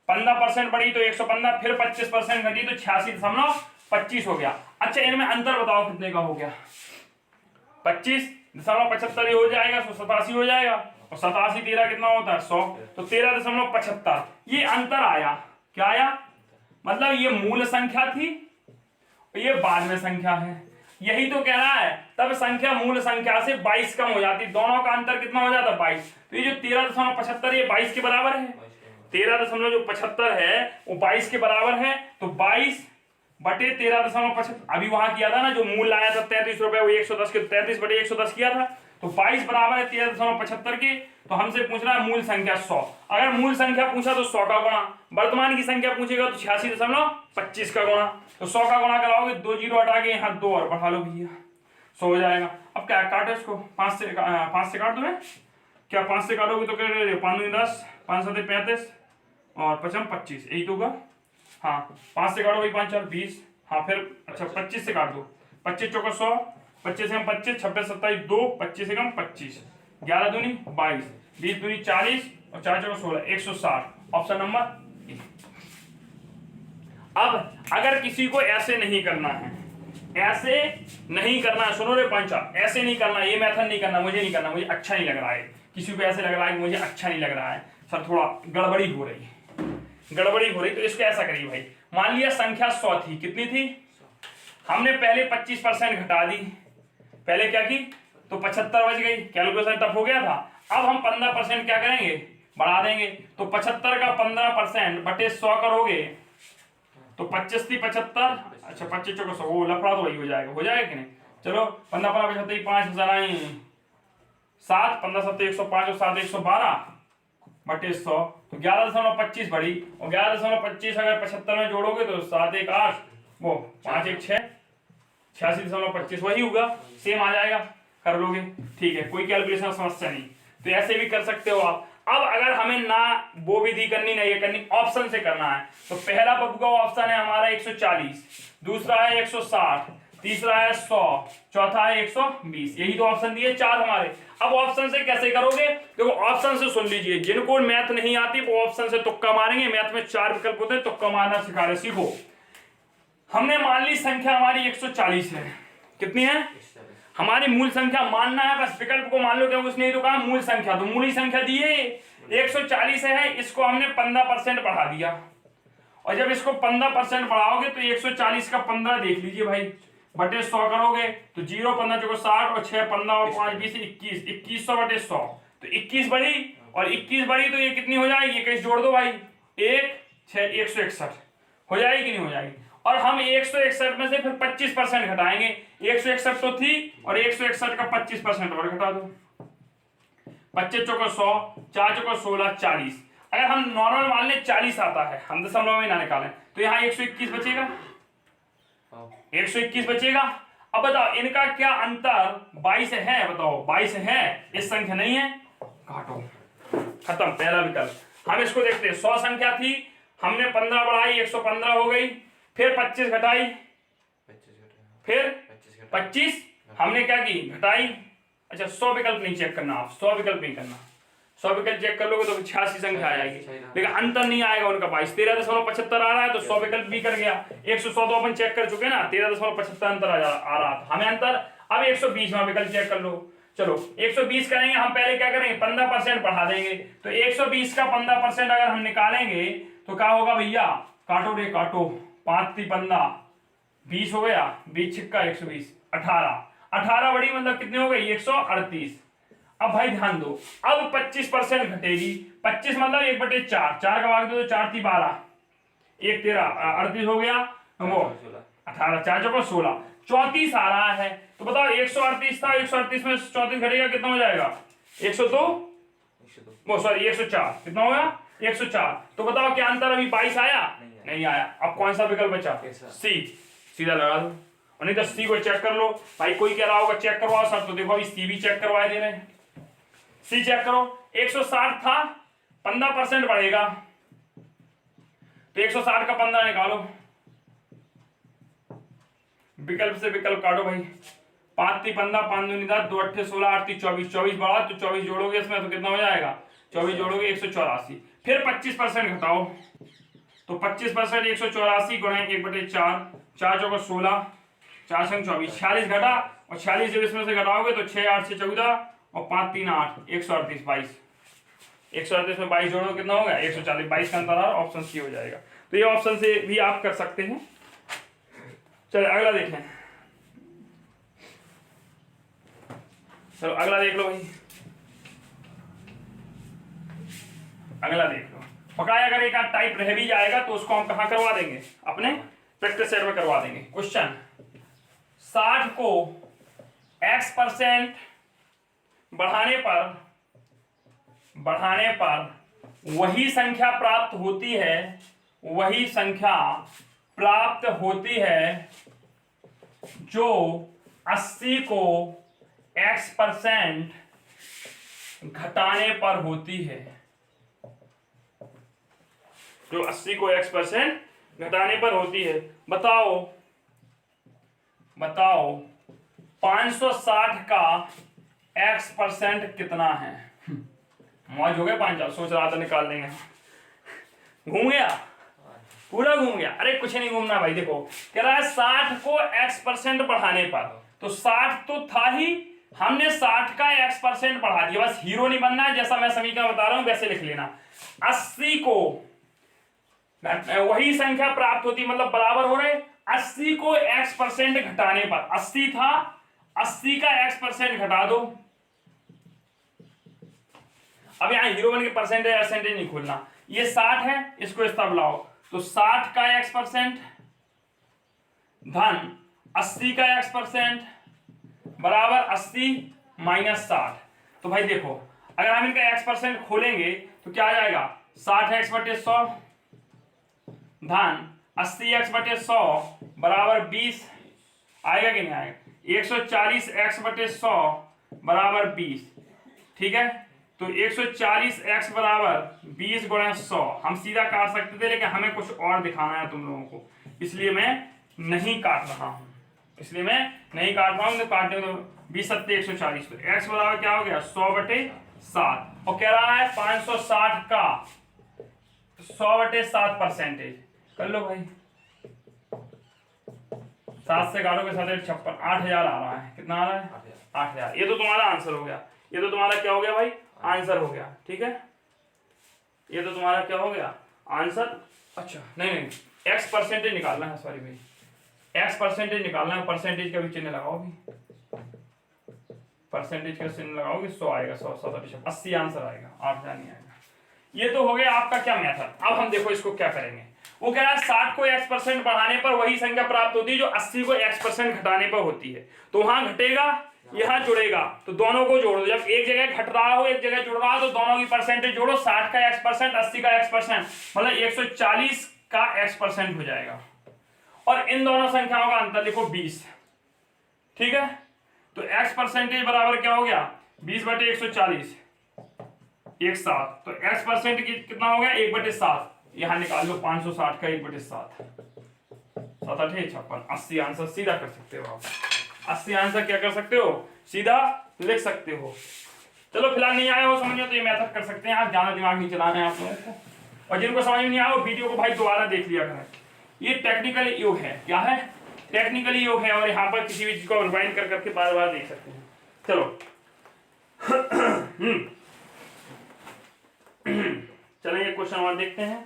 15% बढ़ी तो 115, फिर 25% घटी तो 86.25 हो गया। अच्छा इनमें अंतर बताओ कितने का हो गया, 25.75 हो जाएगा, 187 हो जाएगा, और 87 13 कितना होता है 100, तो 13.75 ये अंतर आया। क्या आया, मतलब ये मूल संख्या थी, ये बाद में संख्या है, यही तो कह रहा है। तब संख्या मूल संख्या से 22 कम हो जाती, दोनों का अंतर कितना हो जाता 22, तो ये जो 13.75 ये 22 के बराबर है, 13.75 है वो 22 के बराबर है, तो 22 बटे 13.75, अभी वहां किया था ना जो मूल लाया था 33 रुपए, वो 110 के 33 बटे 110 किया था, तो 22 बराबर है 13.75 के। तो हमसे पूछ रहा है मूल संख्या 100। अगर मूल संख्या पूछा तो 100 का गुणा, वर्तमान की संख्या पूछेगा तो 86.25 का गुणा। तो 100 का गुणा कराओगे, 2 जीरो हटा के यहाँ 2 और बढ़ा लो भैया, 100 हो जाएगा। अब क्या काटो इसको, 5 से काट दो मैं क्या, 5 से काटोगे तो क्या 5 दूनी 10, 5 7 35 और 5 25, यही तो होगा। हाँ 5 से काटो भाई 5 4 20, हाँ फिर अच्छा 25 से काट दो, 25 चौका 100, 25 से कम 25, 26 27 2, 25 से कम 25, 11 दूनी 22, 20 दूनी 40 और 4 चौका 16, 160। Option number A. अब अगर किसी को ऐसे नहीं करना है, ऐसे नहीं करना है, सुनो रे पंचा, ऐसे नहीं करना, ये मेथड नहीं करना, मुझे नहीं करना, मुझे अच्छा नहीं लग रहा है। किसी को ऐसे लग रहा है कि मुझे अच्छा नहीं लग रहा है सर, थोड़ा गड़बड़ी हो रही तो इसको ऐसा करिए भाई। मान लिया संख्या 100 थी, कितनी थी, हमने पहले 25% घटा दी, पहले क्या की तो 75 बच गई, कैलकुलेशन टफ हो गया था। अब हम 15% क्या करेंगे, बढ़ा देंगे। तो 75 का 15% बटे 100 करोगे तो 25 थी 75, अच्छा 25 चौका 100, वो लफड़ा तो वही हो जाएगा कि नहीं। चलो 15 15 75 5 हजार 7, 15 7 105 और 7 112 बटे 100, तो 11.25 बढ़ी, और 11.25 अगर 75 में जोड़ोगे तो 7 1 8, वो 5 1 6, 86.25 वही होगा, सेम आ जाएगा, कर लोगे ठीक है, कोई कैलकुलेशन समस्या नहीं। तो ऐसे भी कर सकते हो आप। अब अगर हमें ना वो विधि करनी ना ये करनी, ऑप्शन से करना है, तो पहला बबू का ऑप्शन है हमारा 140, दूसरा है 160, तीसरा है 100, चौथा है 120, यही तो ऑप्शन दिए 4 हमारे। अब ऑप्शन से कैसे करोगे, देखो ऑप्शन से सुन लीजिए, जिनको मैथ नहीं आती वो ऑप्शन से तुक्का मारेंगे। मैथ में 4 विकल्प होते हैं, तुक्का मारना सिखा रहे, सीखो। हमने मान ली संख्या हमारी 140 है, कितनी है हमारी मूल संख्या, मानना है बस, विकल्प को मान लो, क्या उसने तो कहा मूल संख्या, तो मूल ही संख्या दी है 140 है, इसको हमने 15% बढ़ा दिया, और जब इसको 15% बढ़ाओगे तो 140 का 15 देख लीजिए भाई, बटे 100 करोगे तो 0 15 चौको 60 और 6 15 और 5 20 21, 2100 बटे 100, तो 21 बढ़ी, और 21 बढ़ी तो ये कितनी हो जाएगी, 21 जोड़ दो भाई, 1 6 161 हो जाएगी कि नहीं हो जाएगी। और हम 161 में से फिर 25% घटाएंगे, 161 तो थी और 161 का 25% और घटा दो, 25 चौको 100, 4 चौको 16 40। अगर हम नॉर्मल मान लें 40 आता है, हम दशमलव में ना निकालें, तो यहाँ 121 बचेगा, 121 बचेगा। अब बताओ इनका क्या अंतर 22 है, बताओ 22 है, इस संख्या नहीं है, काटो, खत्म पहला विकल्प। हम इसको देखते हैं, 100 संख्या थी, हमने 15 बढ़ाई 115 हो गई, फिर 25 घटाई, फिर 25 हमने क्या की घटाई। अच्छा 100 विकल्प नहीं चेक करना, आप 100 विकल्प नहीं करना, 100 विकल्प चेक कर लोगे तो 86 संख्या आ जाएगी, लेकिन अंतर नहीं आएगा उनका 22 13.75 आ रहा है, तो 100 विकल्प भी कर गया। 100 तो अपन चेक कर चुके ना, 13.75 अंतर आ रहा था हमें अंतर। अब 120 में विकल्प चेक कर लो, चलो 120 करेंगे, हम पहले क्या करेंगे 15% बढ़ा देंगे, तो 120 का 15% अगर हम निकालेंगे तो क्या होगा भैया, काटो रे काटो, 5 3 15 20 हो गया, 20 छिक्का 120, 18 बड़ी मतलब कितने हो गई 138। अब भाई ध्यान दो, अब 25% घटेगी, 25 मतलब 1/4, 4 का भाग दो तो 4 3 12, 1 13 38 हो गया, वो 18 4 चौको 16, 34 आ रहा है। तो बताओ 138 था, 138 में 34 घटेगा कितना हो जाएगा 102, वो सॉरी 104, कितना होगा 104। तो बताओ क्या अंतर अभी 22 आया, नहीं आया। अब कौन सा विकल्प बचा, सी, सीधा लगा दो, और नहीं तो सी को चेक कर लो। भाई कोई कह रहा होगा चेक करवाओ सर, तो देखो अभी सी भी चेक करवा दे रहे हैं, सी चेक करो। 160 था, 15% बढ़ेगा, तो 160 का 15 निकालो, विकल्प से विकल्प काटो भाई, 5 3 15 5 2 10 2 8 16 8 3 24, 24 बढ़ा तो 24 जोड़ोगे इसमें तो कितना हो जाएगा 24 जोड़ोगे 184, फिर 25% घटाओ, तो 25% 184 गुणे 1/4, 4 चौको 16, 4 संग 24, 46 घटा, और 46 जब इसमें से घटाओगे तो 6 8 से 14 और 5 3 8, 138 22, 138 में 22 जोड़ो कितना होगा 140, 22 का अंतर ऑप्शन सी हो जाएगा। तो ये ऑप्शन से भी आप कर सकते हैं। चलो अगला देखें, चलो अगला देख लो भाई, अगला देख लो। पकाया अगर एक आध टाइप रह भी जाएगा तो उसको हम कहाँ करवा देंगे, अपने प्रैक्टिस सेट में करवा देंगे। क्वेश्चन 60 को x% बढ़ाने पर वही संख्या प्राप्त होती है जो 80 को x% घटाने पर होती है, जो 80 को x% घटाने पर होती है। बताओ 560 का x% कितना है? मौज हो गया 5 सोच रहा था निकाल लेंगे, घूम गया, पूरा घूम गया। अरे कुछ नहीं घूमना भाई, देखो कह रहा है 60 को x% बढ़ाने पर, तो 60 तो था ही, हमने 60 का x% बढ़ा दिया, बस हीरो नहीं बनना है, जैसा मैं समीकरण बता रहा हूं वैसे लिख लेना। 80 को वही संख्या प्राप्त होती, मतलब बराबर हो रहे 80 को x% घटाने पर, 80 था, 80 का x% घटा दो। अब यहां हीरो बन के परसेंटेज नहीं खोलना, ये 60 है, इसको इस तरफ लाओ, तो 60 का x% धन 80 का x% बराबर 80 माइनस 60। तो भाई देखो अगर हम इनका x% खोलेंगे तो क्या आ जाएगा, 60x/100 धन 80x/100 बराबर 20 आएगा कि नहीं आएगा, 140x/100 बराबर 20। ठीक है, तो 140x बराबर 20 गुणा 100 हम सीधा काट सकते थे, लेकिन हमें कुछ और दिखाना है तुम लोगों को, इसलिए मैं नहीं काट रहा हूं, तो काटने दो। 20 सत्ते 140, तो x बराबर क्या हो गया, 100/7, और कह रहा है 560 का 100/7% कर लो भाई। 7 से 11 के साथ 56, 8000 आ रहा है, कितना आ रहा है, 8000। ये तो तुम्हारा आंसर हो गया, ये तो तुम्हारा क्या हो गया भाई, आंसर हो गया। ठीक है, ये तो तुम्हारा क्या हो गया, आंसर। अच्छा नहीं x% निकालना है, सॉरी भाई, x% निकालना है, परसेंटेज का भी चिन्ह लगाओ, भी परसेंटेज का चिन्ह लगाओगे 100 आएगा, 100 80 आंसर आएगा, 8000 नहीं आएगा। ये तो हो गया आपका क्या मेथड। अब हम देखो इसको क्या करेंगे, वो कह रहा है 60 को x% बढ़ाने पर वही संख्या प्राप्त होती है जो 80 को x% घटाने पर होती है, तो वहां घटेगा, यहां जुड़ेगा, तो दोनों को जोड़ दो। जब एक जगह घट रहा हो एक जगह जुड़ रहा हो तो दोनों की परसेंटेज जोड़ो, 60 का x%, 80 का x%, मतलब 140 का x% हो जाएगा, और इन दोनों संख्याओं का अंतर लिखो 20। ठीक है, तो x% बराबर क्या हो गया, 20/140 एक 7, तो x% कितना हो गया, 1/7, यहां निकाल लो 560 का 1/7, 7×8 = 56, 80 आंसर सीधा कर सकते हो आप, 80 आंसर क्या कर सकते हो, सीधा लिख सकते हो। चलो फिलहाल नहीं आया हो समझ में तो ये मेथड कर सकते हैं आप, ज्यादा दिमाग नहीं चलाना है आप लोगों को, और जिनको समझ में नहीं आया वो वीडियो को भाई दोबारा देख लिया करें। ये टेक्निकल योग है, क्या है, टेक्निकल योग है, और यहाँ पर किसी भी चीज को रिवाइंड कर करके बार बार देख सकते हैं। चलो चलिए एक क्वेश्चन और देखते हैं।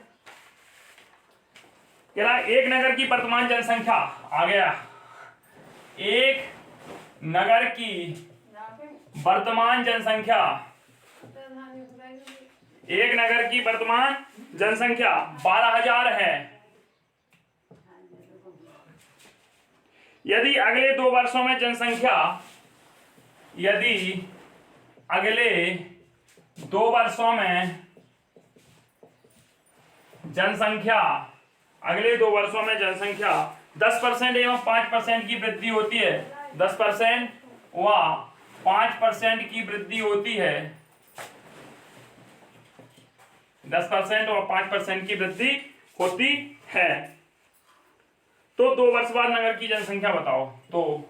कह रहा है एक नगर की वर्तमान जनसंख्या, आ गया, एक नगर की वर्तमान जनसंख्या, एक नगर की वर्तमान जनसंख्या 12,000 है। यदि अगले 2 वर्षों में जनसंख्या, यदि अगले 2 वर्षों में जनसंख्या, अगले 2 वर्षों में जनसंख्या 10% एवं 5% की वृद्धि होती है, 10% व 5% की वृद्धि होती है, 10% और 5% की वृद्धि होती है, तो 2 वर्ष बाद नगर की जनसंख्या बताओ। तो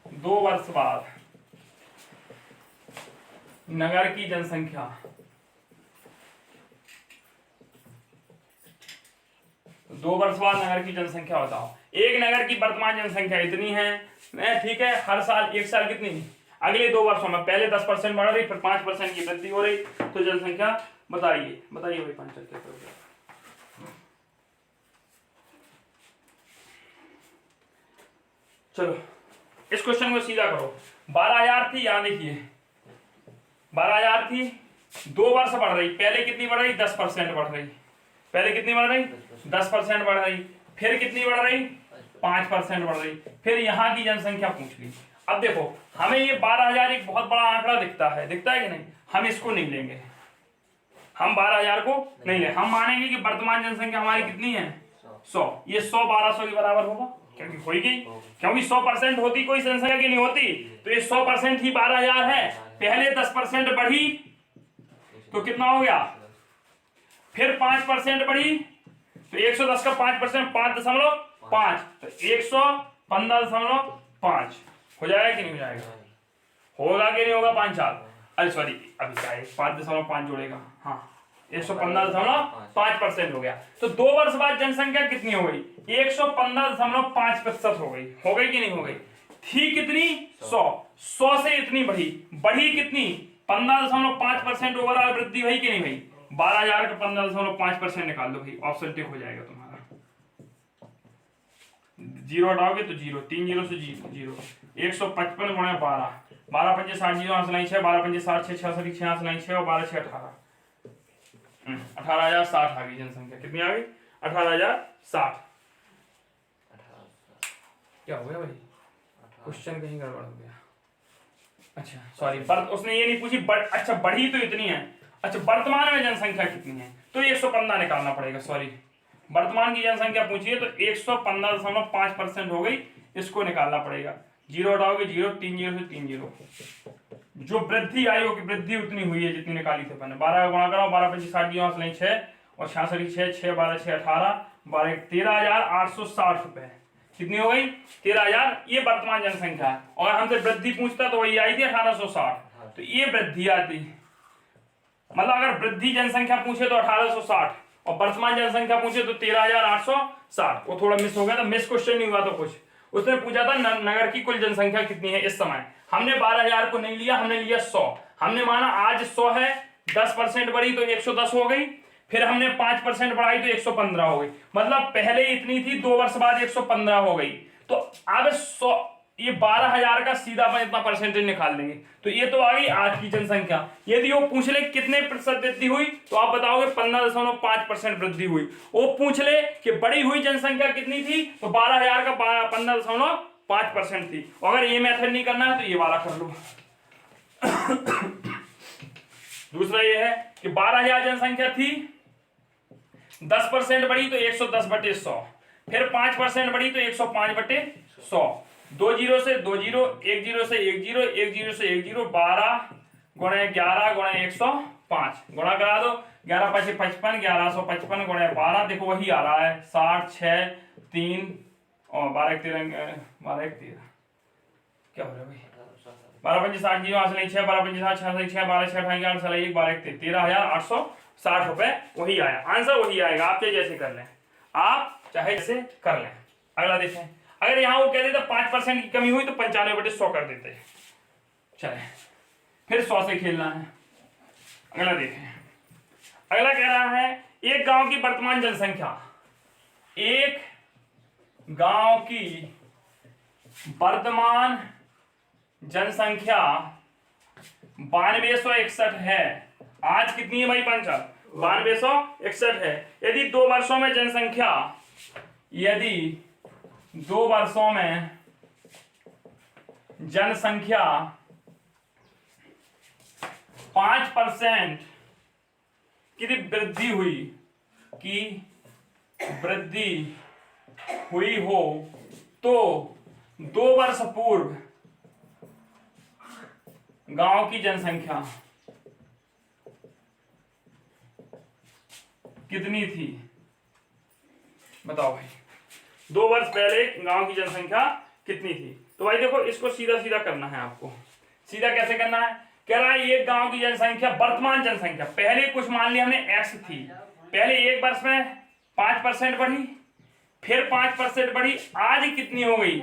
2 वर्ष बाद नगर की जनसंख्या, दो वर्ष बाद नगर की जनसंख्या बताओ। एक नगर की वर्तमान जनसंख्या इतनी है, ठीक है, हर साल एक साल कितनी, अगले 2 वर्षों में पहले 10% बढ़ रही, फिर 5% की वृद्धि हो रही, तो जनसंख्या बताइए भाई पंचर क्या करोगे। चलो इस क्वेश्चन को सीधा करो। 12,000 थी, यहां देखिए 12,000 थी, 2 वर्ष बढ़ रही, पहले कितनी बढ़ रही, 10% बढ़ रही, पहले कितनी बढ़ रही, 10% बढ़ रही, फिर कितनी बढ़ रही, 5% बढ़ रही, फिर यहाँ की जनसंख्या पूछ ली। अब देखो हमें ये 12,000 एक बहुत बड़ा आंकड़ा दिखता है कि नहीं, हम इसको नहीं लेंगे, हम 12,000 को नहीं लेंगे, हम मानेंगे कि वर्तमान जनसंख्या हमारी कितनी है 100। ये 100 1200 के बराबर होगा, क्योंकि होगी, क्योंकि 100% होती कोई जनसंख्या की नहीं होती, तो ये 100% ही 12,000 है। पहले 10% बढ़ी तो कितना हो गया, फिर 5% बढ़ी तो 110 का 5% 5.5, तो 115.5 हो जाएगा कि नहीं हो जाएगा, होगा कि नहीं होगा 5 अरे सॉरी अभी क्या है 5.5 जोड़ेगा, हाँ 115.5% हो गया। तो 2 वर्ष बाद जनसंख्या कितनी हो गई, 115.5% हो गई कि नहीं हो गई, थी कितनी 100 से इतनी बढ़ी कितनी 15.5% ओवरऑल वृद्धि हुई कि नहीं हुई। 12,000 का 15.5% निकाल दो भाई, ऑप्शन टिक हो जाएगा तुम्हारा। जीरो हटाओगे तो जीरो, 3 जीरो से जीरो, 155 गुणा 12, 12 पंजे 60, जीरो 6, 12 पंजे 60, 6 66, 6 और 12 6 18, 18,060 आ गई जनसंख्या। कितनी आ गई 18,060। क्या हो गया भाई, क्वेश्चन कहीं गड़बड़ हो गया। अच्छा सॉरी, उसने ये नहीं पूछी अच्छा बढ़ी तो इतनी है, अच्छा वर्तमान में जनसंख्या कितनी है, तो 115 निकालना पड़ेगा। सॉरी वर्तमान की जनसंख्या पूछी है तो 115.5% हो गई, इसको निकालना पड़ेगा। जीरो हटाओगे जीरो, 3 जीरो से 3 जीरो, जो वृद्धि आई होगी वृद्धि उतनी हुई है जितनी निकाली थी मैंने। 12 गुणा कराओ, 12 पंजी 60, जीरो 6 और 66 6 6 12 6 18, 12 13,860 रुपए कितनी हो गई 13,000। ये वर्तमान जनसंख्या है, और हमसे वृद्धि पूछता तो वही आई थी 1860, तो ये वृद्धि आती, मतलब अगर वृद्धि जनसंख्या पूछे तो 1860 और वर्तमान जनसंख्या पूछे तो 13,860। वो थोड़ा मिस हो गया था, मिस क्वेश्चन नहीं हुआ तो कुछ। उसने पूछा था नगर की कुल जनसंख्या कितनी है इस समय, हमने 12,000 को नहीं लिया, हमने लिया 100। हमने माना आज 100 है, 10% बढ़ी तो 110 हो गई, फिर हमने 5% बढ़ाई तो 115 हो गई, मतलब पहले इतनी थी 2 वर्ष बाद 115 हो गई। तो अब 100 ये 12,000 का सीधा अपन इतना परसेंटेज निकाल देंगे, तो ये तो आ गई आज की जनसंख्या। यदि वो पूछ ले कितने प्रतिशत वृद्धि हुई तो आप बताओगे 15.5% वृद्धि हुई। वो पूछ ले कि बड़ी हुई जनसंख्या कितनी थी तो 12,000 का 15.5% थी। अगर ये मेथड नहीं करना है तो ये वाला कर लो। दूसरा ये है कि 12,000 जनसंख्या थी, 10% बढ़ी तो 110/100, फिर 5% बढ़ी तो 105/100, 2 जीरो से 2 जीरो, 1 जीरो से 1 जीरो, 1 जीरो से 1 जीरो, 12 गुणे 11 गुणे 105 गुणा करा दो, 11 5 55, 1155 गुणे 12, देखो वही आ रहा है 60 6 3 और 12 13 क्या हो रहा है भाई, 12 पंजे 60, जीरो 6 12 पंजे 60 6 6 12 6 8 11 1 12 13,860 रुपए वही आया, आंसर वही आएगा। आप चाहे जैसे कर लें, आप चाहे जैसे कर लें। अगला देखें, अगर यहाँ वो कह देता 5% की कमी हुई तो 95/100 कर देते। चले फिर 100 से खेलना है। अगला देखें, अगला कह रहा है एक गांव की वर्तमान जनसंख्या, एक गांव की वर्तमान जनसंख्या 9261 है। आज कितनी है भाई पंचा, 9261 है। यदि 2 वर्षों में जनसंख्या, यदि 2 वर्षों में जनसंख्या 5% की वृद्धि हुई हो तो 2 वर्ष पूर्व गांव की जनसंख्या कितनी थी, बताओ भाई। 2 वर्ष पहले गांव की जनसंख्या कितनी थी। तो भाई देखो इसको सीधा सीधा करना है आपको। सीधा कैसे करना है, कह रहा है ये गांव की जनसंख्या वर्तमान जनसंख्या, पहले कुछ मान लिया हमने x थी, पहले 1 वर्ष में 5% बढ़ी, फिर 5% बढ़ी, आज कितनी हो गई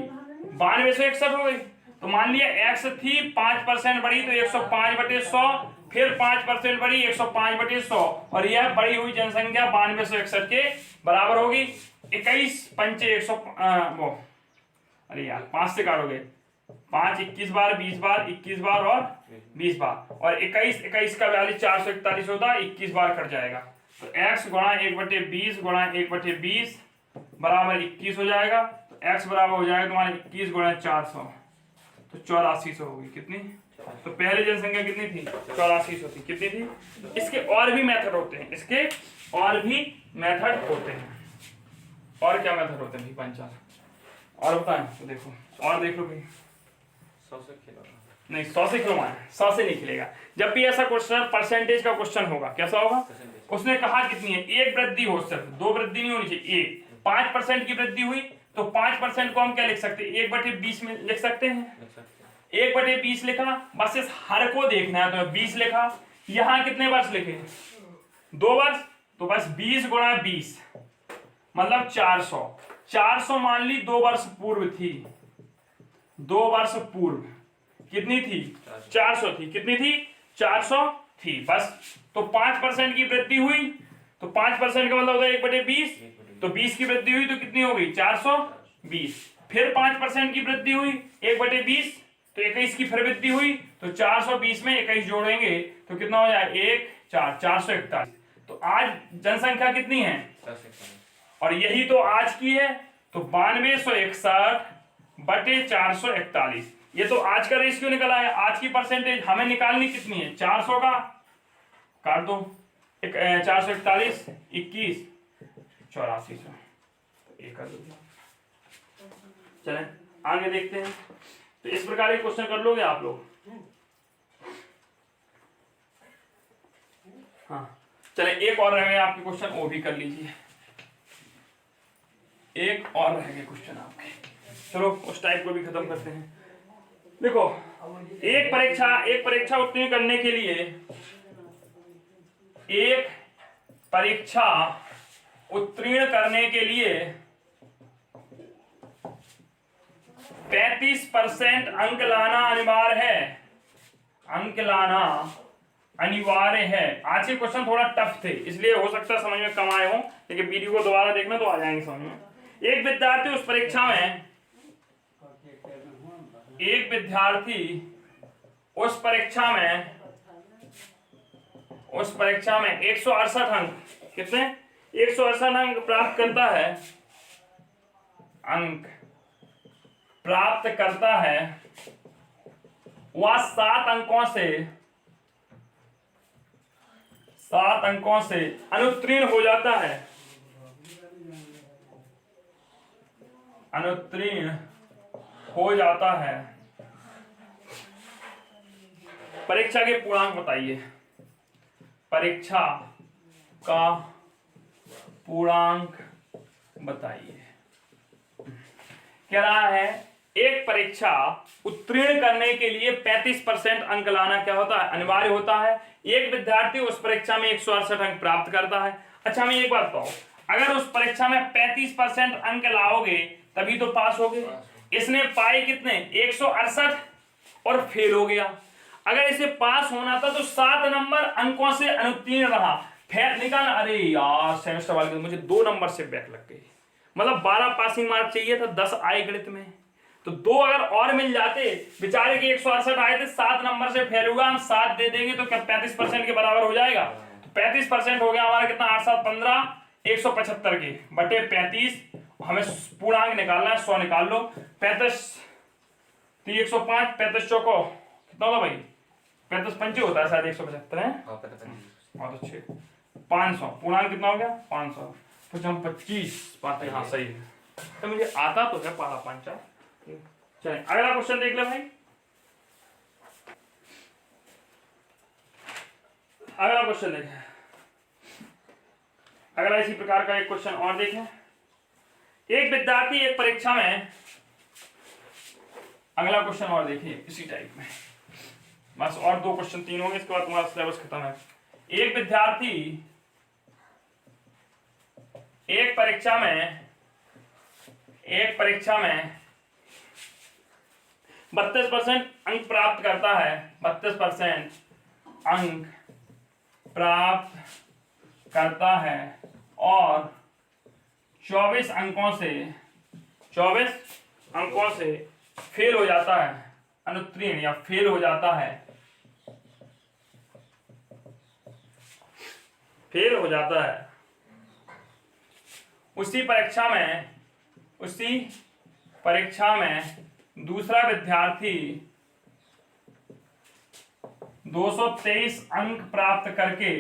9261 हो गई। तो मान लिया x थी, 5% बढ़ी तो 105/100, फिर 5% बढ़ी 105/100, और यह बढ़ी हुई जनसंख्या 9261 के बराबर होगी। 21 पंचे 100 वो अरे यार 5 से काटोगे, 5 21 बार 20 बार 21 बार और 20 बार, और 21 का वैल्यू 441 होता है, 21 बार कट जाएगा। तो x गुणा 1/20 गुणा 1/20 बराबर 21 हो जाएगा। तो x बराबर हो जाएगा तुम्हारा 21 गुणा 400, तो 8400 होगी। कितनी? तो पहले जनसंख्या कितनी थी? 8400 थी। कितनी थी? इसके और भी मेथड होते हैं, इसके और भी मेथड होते हैं। और क्या मेथड होते हैं भाई? 5 और बताएं तो देखो, और देख लो भाई। 100 से खिला नहीं 100 से क्यों आए? 100 से नहीं खिलेगा। जब भी ऐसा क्वेश्चन परसेंटेज का क्वेश्चन होगा, कैसा होगा? उसने कहा कितनी है? एक वृद्धि हो, सिर्फ 2 वृद्धि नहीं होनी चाहिए, एक। 5% की वृद्धि हुई तो 5% को हम क्या लिख सकते हैं? 1/20 में लिख सकते हैं। 1/20 लिखा, बस इस हर को देखना है तो 20 लिखा। यहाँ कितने वर्ष लिखे? 2 वर्ष, तो बस 20 गुणा 20 मतलब 400। 400 मान ली 2 वर्ष पूर्व थी। 2 वर्ष पूर्व कितनी थी? 400 थी। कितनी थी? 400 थी। बस तो 5% की वृद्धि हुई तो 5% का मतलब होता है 1/20। तो 20 की वृद्धि हुई तो कितनी हो गई? 420। फिर 5% की वृद्धि हुई 1/20 तो 21 की फिर वृद्धि हुई तो 420 में 21 जोड़ेंगे तो कितना हो जाए? 1 4 441। तो आज जनसंख्या कितनी है? और यही तो आज की है, तो 9261/441। ये तो आज का रेशियो निकला है। आज की परसेंटेज हमें निकालनी कितनी है? 400 का काट दो, 441 21 8400 एक कर दो। चलें आगे देखते हैं। तो इस प्रकार के क्वेश्चन कर लोगे आप लोग? हाँ चलें, एक और रह गए आपके क्वेश्चन, वो भी कर लीजिए। एक और रह गए क्वेश्चन आपके, चलो उस टाइप को भी खत्म करते हैं। देखो, एक परीक्षा उत्तीर्ण करने के लिए, एक परीक्षा उत्तीर्ण करने के लिए 35% अंक लाना अनिवार्य है। अंक लाना अनिवार्य है। आज के क्वेश्चन थोड़ा टफ थे, इसलिए हो सकता है समझ में कम आए हो, लेकिन वीडियो को दोबारा देखना तो आ जाएंगे समझ में। एक विद्यार्थी उस परीक्षा में 168 अंक, कितने? 168 अंक प्राप्त करता है। अंक प्राप्त करता है, वह 7 अंकों से अनुत्तीर्ण हो जाता है। अनुत्तीर्ण हो जाता है। परीक्षा के पूर्णांक बताइए। परीक्षा का पूर्णांक बताइए। कह रहा है एक परीक्षा उत्तीर्ण करने के लिए 35% अंक लाना क्या होता है? अनिवार्य होता है। एक विद्यार्थी उस परीक्षा में 168 अंक प्राप्त करता है। अच्छा मैं एक बात कहूं, अगर उस परीक्षा में 35% अंक लाओगे तभी तो पास होगे। इसने पाए कितने? 168 और फेल हो गया। अगर इसे पास होना था तो 7 नंबर अंकों से अनुत्तीर्ण रहा, फेल निकाल। अरे यार सेमेस्टर वाले मुझे 2 नंबर से बैक लग गई, मतलब 12 पासिंग मार्क चाहिए था, 10 आए गणित में, तो 2 अगर और मिल जाते। बेचारे के 168 आए थे, 7 नंबर से फेल हुआ। हम 7 दे देंगे तो क्या 35% के बराबर हो जाएगा? तो 35% हो गया हमारा कितना? 8 7 15 175 के बटे 35। हमें पूर्णांक निकालना है, 100 निकाल लो। 35 105, 35 चौको कितना होगा भाई? 35 पंचे होता है शायद 175 है। और तो 500 पूर्णांक कितना हो गया? 500। तो हम 25 पाते। हाँ सही है, तो मुझे आता तो है पहला पंचा। चलिए अगला क्वेश्चन देख ले भाई। अगला क्वेश्चन देखें। अगला इसी प्रकार का एक क्वेश्चन और देखें। एक विद्यार्थी एक परीक्षा में, अगला क्वेश्चन और देखिए इसी टाइप में, बस और 2 क्वेश्चन 3 होंगे, इसके बाद तुम्हारा सिलेबस खत्म है। एक विद्यार्थी एक परीक्षा में 32% अंक प्राप्त करता है। 32% अंक प्राप्त करता है और 24 अंकों से फेल हो जाता है, अनुत्तीर्ण या फेल हो जाता है। फेल हो जाता है। उसी परीक्षा में दूसरा विद्यार्थी 223 अंक प्राप्त करके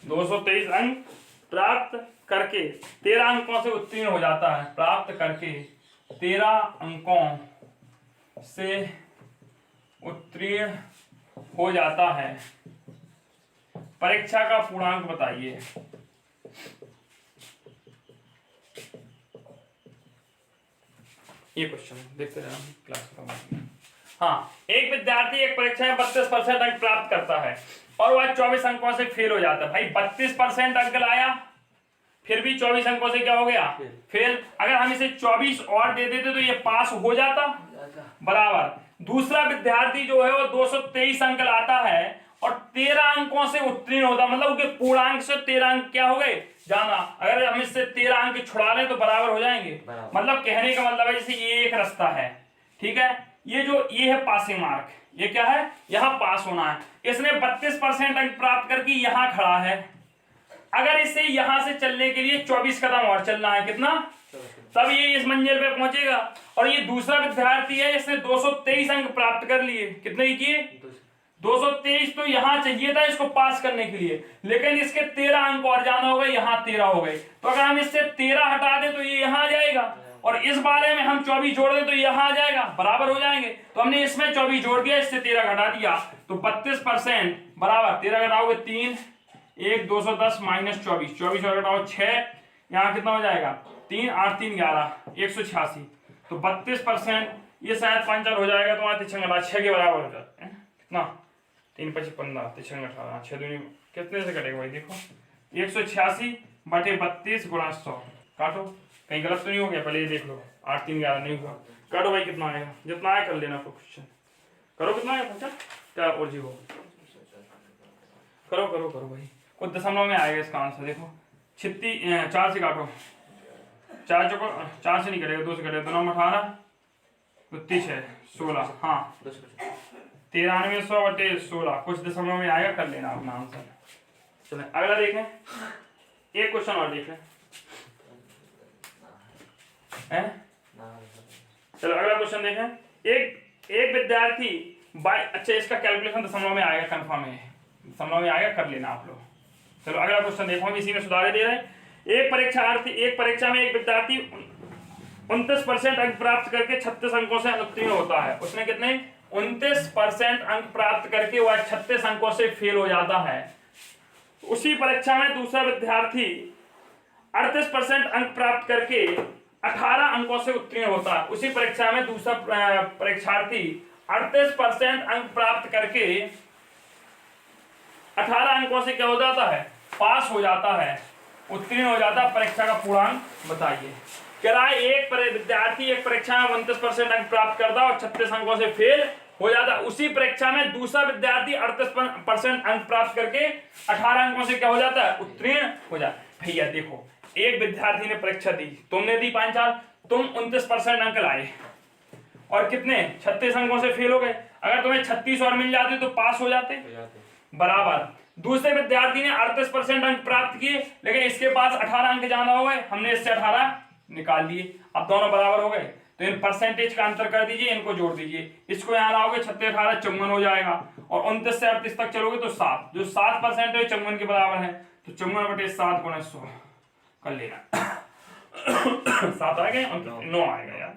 223 अंक प्राप्त करके 13 अंकों से उत्तीर्ण हो जाता है। प्राप्त करके 13 अंकों से उत्तीर्ण हो जाता है। परीक्षा का पूर्णांक बताइए। ये क्वेश्चन देखते रहे क्लास खत्म। हाँ, एक विद्यार्थी एक परीक्षा में 32% अंक प्राप्त करता है और वह 24 अंकों से फेल हो जाता है। भाई 32% अंक लाया, फिर भी 24 अंकों से क्या हो गया? फेल। अगर हम इसे 24 और दे देते तो ये पास हो जाता। बराबर। दूसरा विद्यार्थी जो है वो 223 अंक लाता है और 13 अंकों से उत्तीर्ण होता, मतलब उसके पूर्णांक से 13 अंक क्या हो गए? जाना। अगर हम इससे 13 अंक छुड़ा लें तो बराबर हो जाएंगे। मतलब कहने का मतलब है जैसे ये एक रास्ता है, ठीक है, ये है पासिंग मार्क, ये क्या है? यहाँ पास होना है। इसने 32% अंक प्राप्त करके यहाँ खड़ा है। अगर इसे यहां से चलने के लिए 24 कदम और चलना है, कितना? तब ये इस मंजिल पे पहुंचेगा। और ये दूसरा विद्यार्थी है, इसने 223 अंक प्राप्त कर लिए। कितने ही किए? 223। तो यहां चाहिए था इसको पास करने के लिए, लेकिन इसके 13 अंक और जाना होगा, यहाँ 13 हो गए। तो अगर हम इससे 13 हटा दें तो ये यहाँ आ जाएगा, और इस बारे में हम 24 जोड़ दें तो यहाँ आ जाएगा, बराबर हो जाएंगे। तो हमने इसमें 24 जोड़ दिया, इससे 13 घटा दिया, तो 32% बराबर 13 घटाओगे 3, 1 210 माइनस 24, 24 और घटाओ 6, यहाँ कितना हो जाएगा? 3 8 3 11 186। तो 32%, ये शायद पंचर हो जाएगा, तो वहाँ 6 के बराबर हो जाता है। कितना? 3 5 15 3 18 6 दूनी कितने से कटेगा भाई? देखो 186 बटे 32 गुणा 100। काटो, कहीं गलत तो नहीं हो गया? पहले ये देख लो। 8 3 11 नहीं हुआ। काटो भाई, कितना आएगा? जितना आया कर लेना। क्वेश्चन करो, कितना आया? पंचर क्या? और जी हो, करो करो करो भाई, कुछ दशमलव में आएगा इसका आंसर। देखो 36, 4 से काटो, 4 चौको 4 से नहीं करेगा, 2 से करेगा। 2 9 18 32 है 16। हाँ 9300 बटे 16, कुछ दशमलव में आएगा, कर लेना अपना आंसर। चलें अगला देखें, एक क्वेश्चन और देखें। चलो अगला क्वेश्चन देखें। एक विद्यार्थी अच्छा, इसका कैलकुलेशन दशमलव में आएगा, कंफर्म है, दशमलव में आएगा, कर लेना आप लोग। चलो अगला क्वेश्चन देखो, हम इसी में सुधारे दे रहे हैं। एक परीक्षा में एक विद्यार्थी 29% अंक प्राप्त करके 36 अंकों से उत्तीर्ण होता है। उसने कितने? 29% अंक प्राप्त करके वह 36 अंकों से फेल हो जाता है। उसी परीक्षा में दूसरा विद्यार्थी 38% अंक प्राप्त करके 18 अंकों से उत्तीर्ण होता है। उसी परीक्षा में दूसरा परीक्षार्थी 38% अंक प्राप्त करके 18 अंकों से क्या हो जाता है? पास हो जाता है, उत्तीर्ण हो जाता है। परीक्षा का पूर्णांक बताइए। कह रहा है एक विद्यार्थी एक परीक्षा में 29% अंक प्राप्त करता है और 36 अंकों से फेल हो जाता है। उसी परीक्षा में दूसरा विद्यार्थी 38% अंक प्राप्त करके 18 अंकों से क्या हो जाता है? उत्तीर्ण हो जाता है। भैया देखो, एक विद्यार्थी ने परीक्षा दी, तुमने दी 5 साल, तुम 29% अंक लाए और कितने? 36 अंकों से फेल हो गए। अगर तुम्हें 36 और मिल जाते तो पास हो जाते, बराबर। दूसरे विद्यार्थी ने 38% अंक प्राप्त किए, लेकिन इसके पास 18 अंक जाना हो गए, हमने इससे 18 निकाल लिए। अब दोनों बराबर हो गए, तो इन परसेंटेज का अंतर कर दीजिए, इनको जोड़ दीजिए। इसको यहाँ लाओगे 36 18 54 हो जाएगा, और 29 से 38 तक चलोगे तो 7, जो 7% है 54 के बराबर है, तो 54 बटे 7 गुणा 100 कर लेना। 7 आ गए, 9 आएगा यार।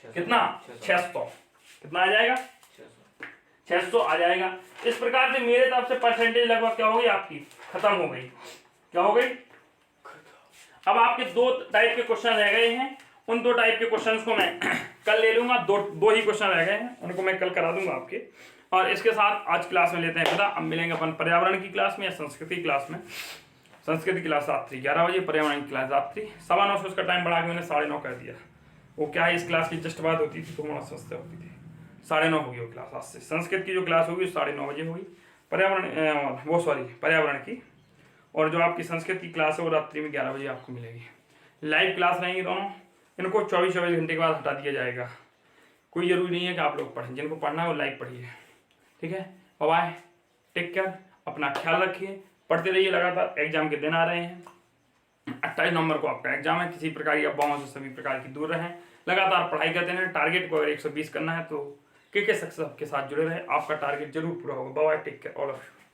कितना? 600। कितना आ जाएगा? 600 आ जाएगा। इस प्रकार से मेरे तरफ से परसेंटेज लगभग क्या हो गई आपकी? खत्म हो गई। क्या हो गई? अब आपके 2 टाइप के क्वेश्चन रह गए हैं। उन 2 टाइप के क्वेश्चंस को मैं कल ले लूंगा। दो ही क्वेश्चन रह गए हैं, उनको मैं कल करा दूंगा आपके। और इसके साथ आज क्लास में लेते हैं विदा। अब मिलेंगे अपन पर्यावरण की क्लास में या संस्कृति क्लास में। संस्कृत की क्लास रात्रि 11 बजे, पर्यावरण की क्लास रात्रि 9:15 से। उसका टाइम बढ़ा के मैंने 9:30 कर दिया। वो क्या है, इस क्लास की जस्ट बात होती थी तो थोड़ा सस्ते होती थी। 9:30 होगी वो क्लास आज से। संस्कृत की जो क्लास होगी 9:30 बजे होगी। पर्यावरण की, और जो आपकी संस्कृत की क्लास है वो रात्रि में 11 बजे आपको मिलेगी। लाइव क्लास रहेंगी दोनों। इनको 24 घंटे के बाद हटा दिया जाएगा। कोई जरूरी नहीं है कि आप लोग पढ़ें, जिनको पढ़ना है वो लाइव पढ़िए। ठीक है, बाय, टेक केयर, अपना ख्याल रखिए, पढ़ते रहिए लगातार। एग्जाम के दिन आ रहे हैं। 28 नवंबर को आपका एग्जाम है। किसी प्रकार की अफवाहों से सभी प्रकार की दूर रहें, लगातार पढ़ाई करते रहें। टारगेट को अगर 120 करना है तो के सक्सेस आपके साथ जुड़े रहे, आपका टारगेट जरूर पूरा होगा। Bye, take care all of you.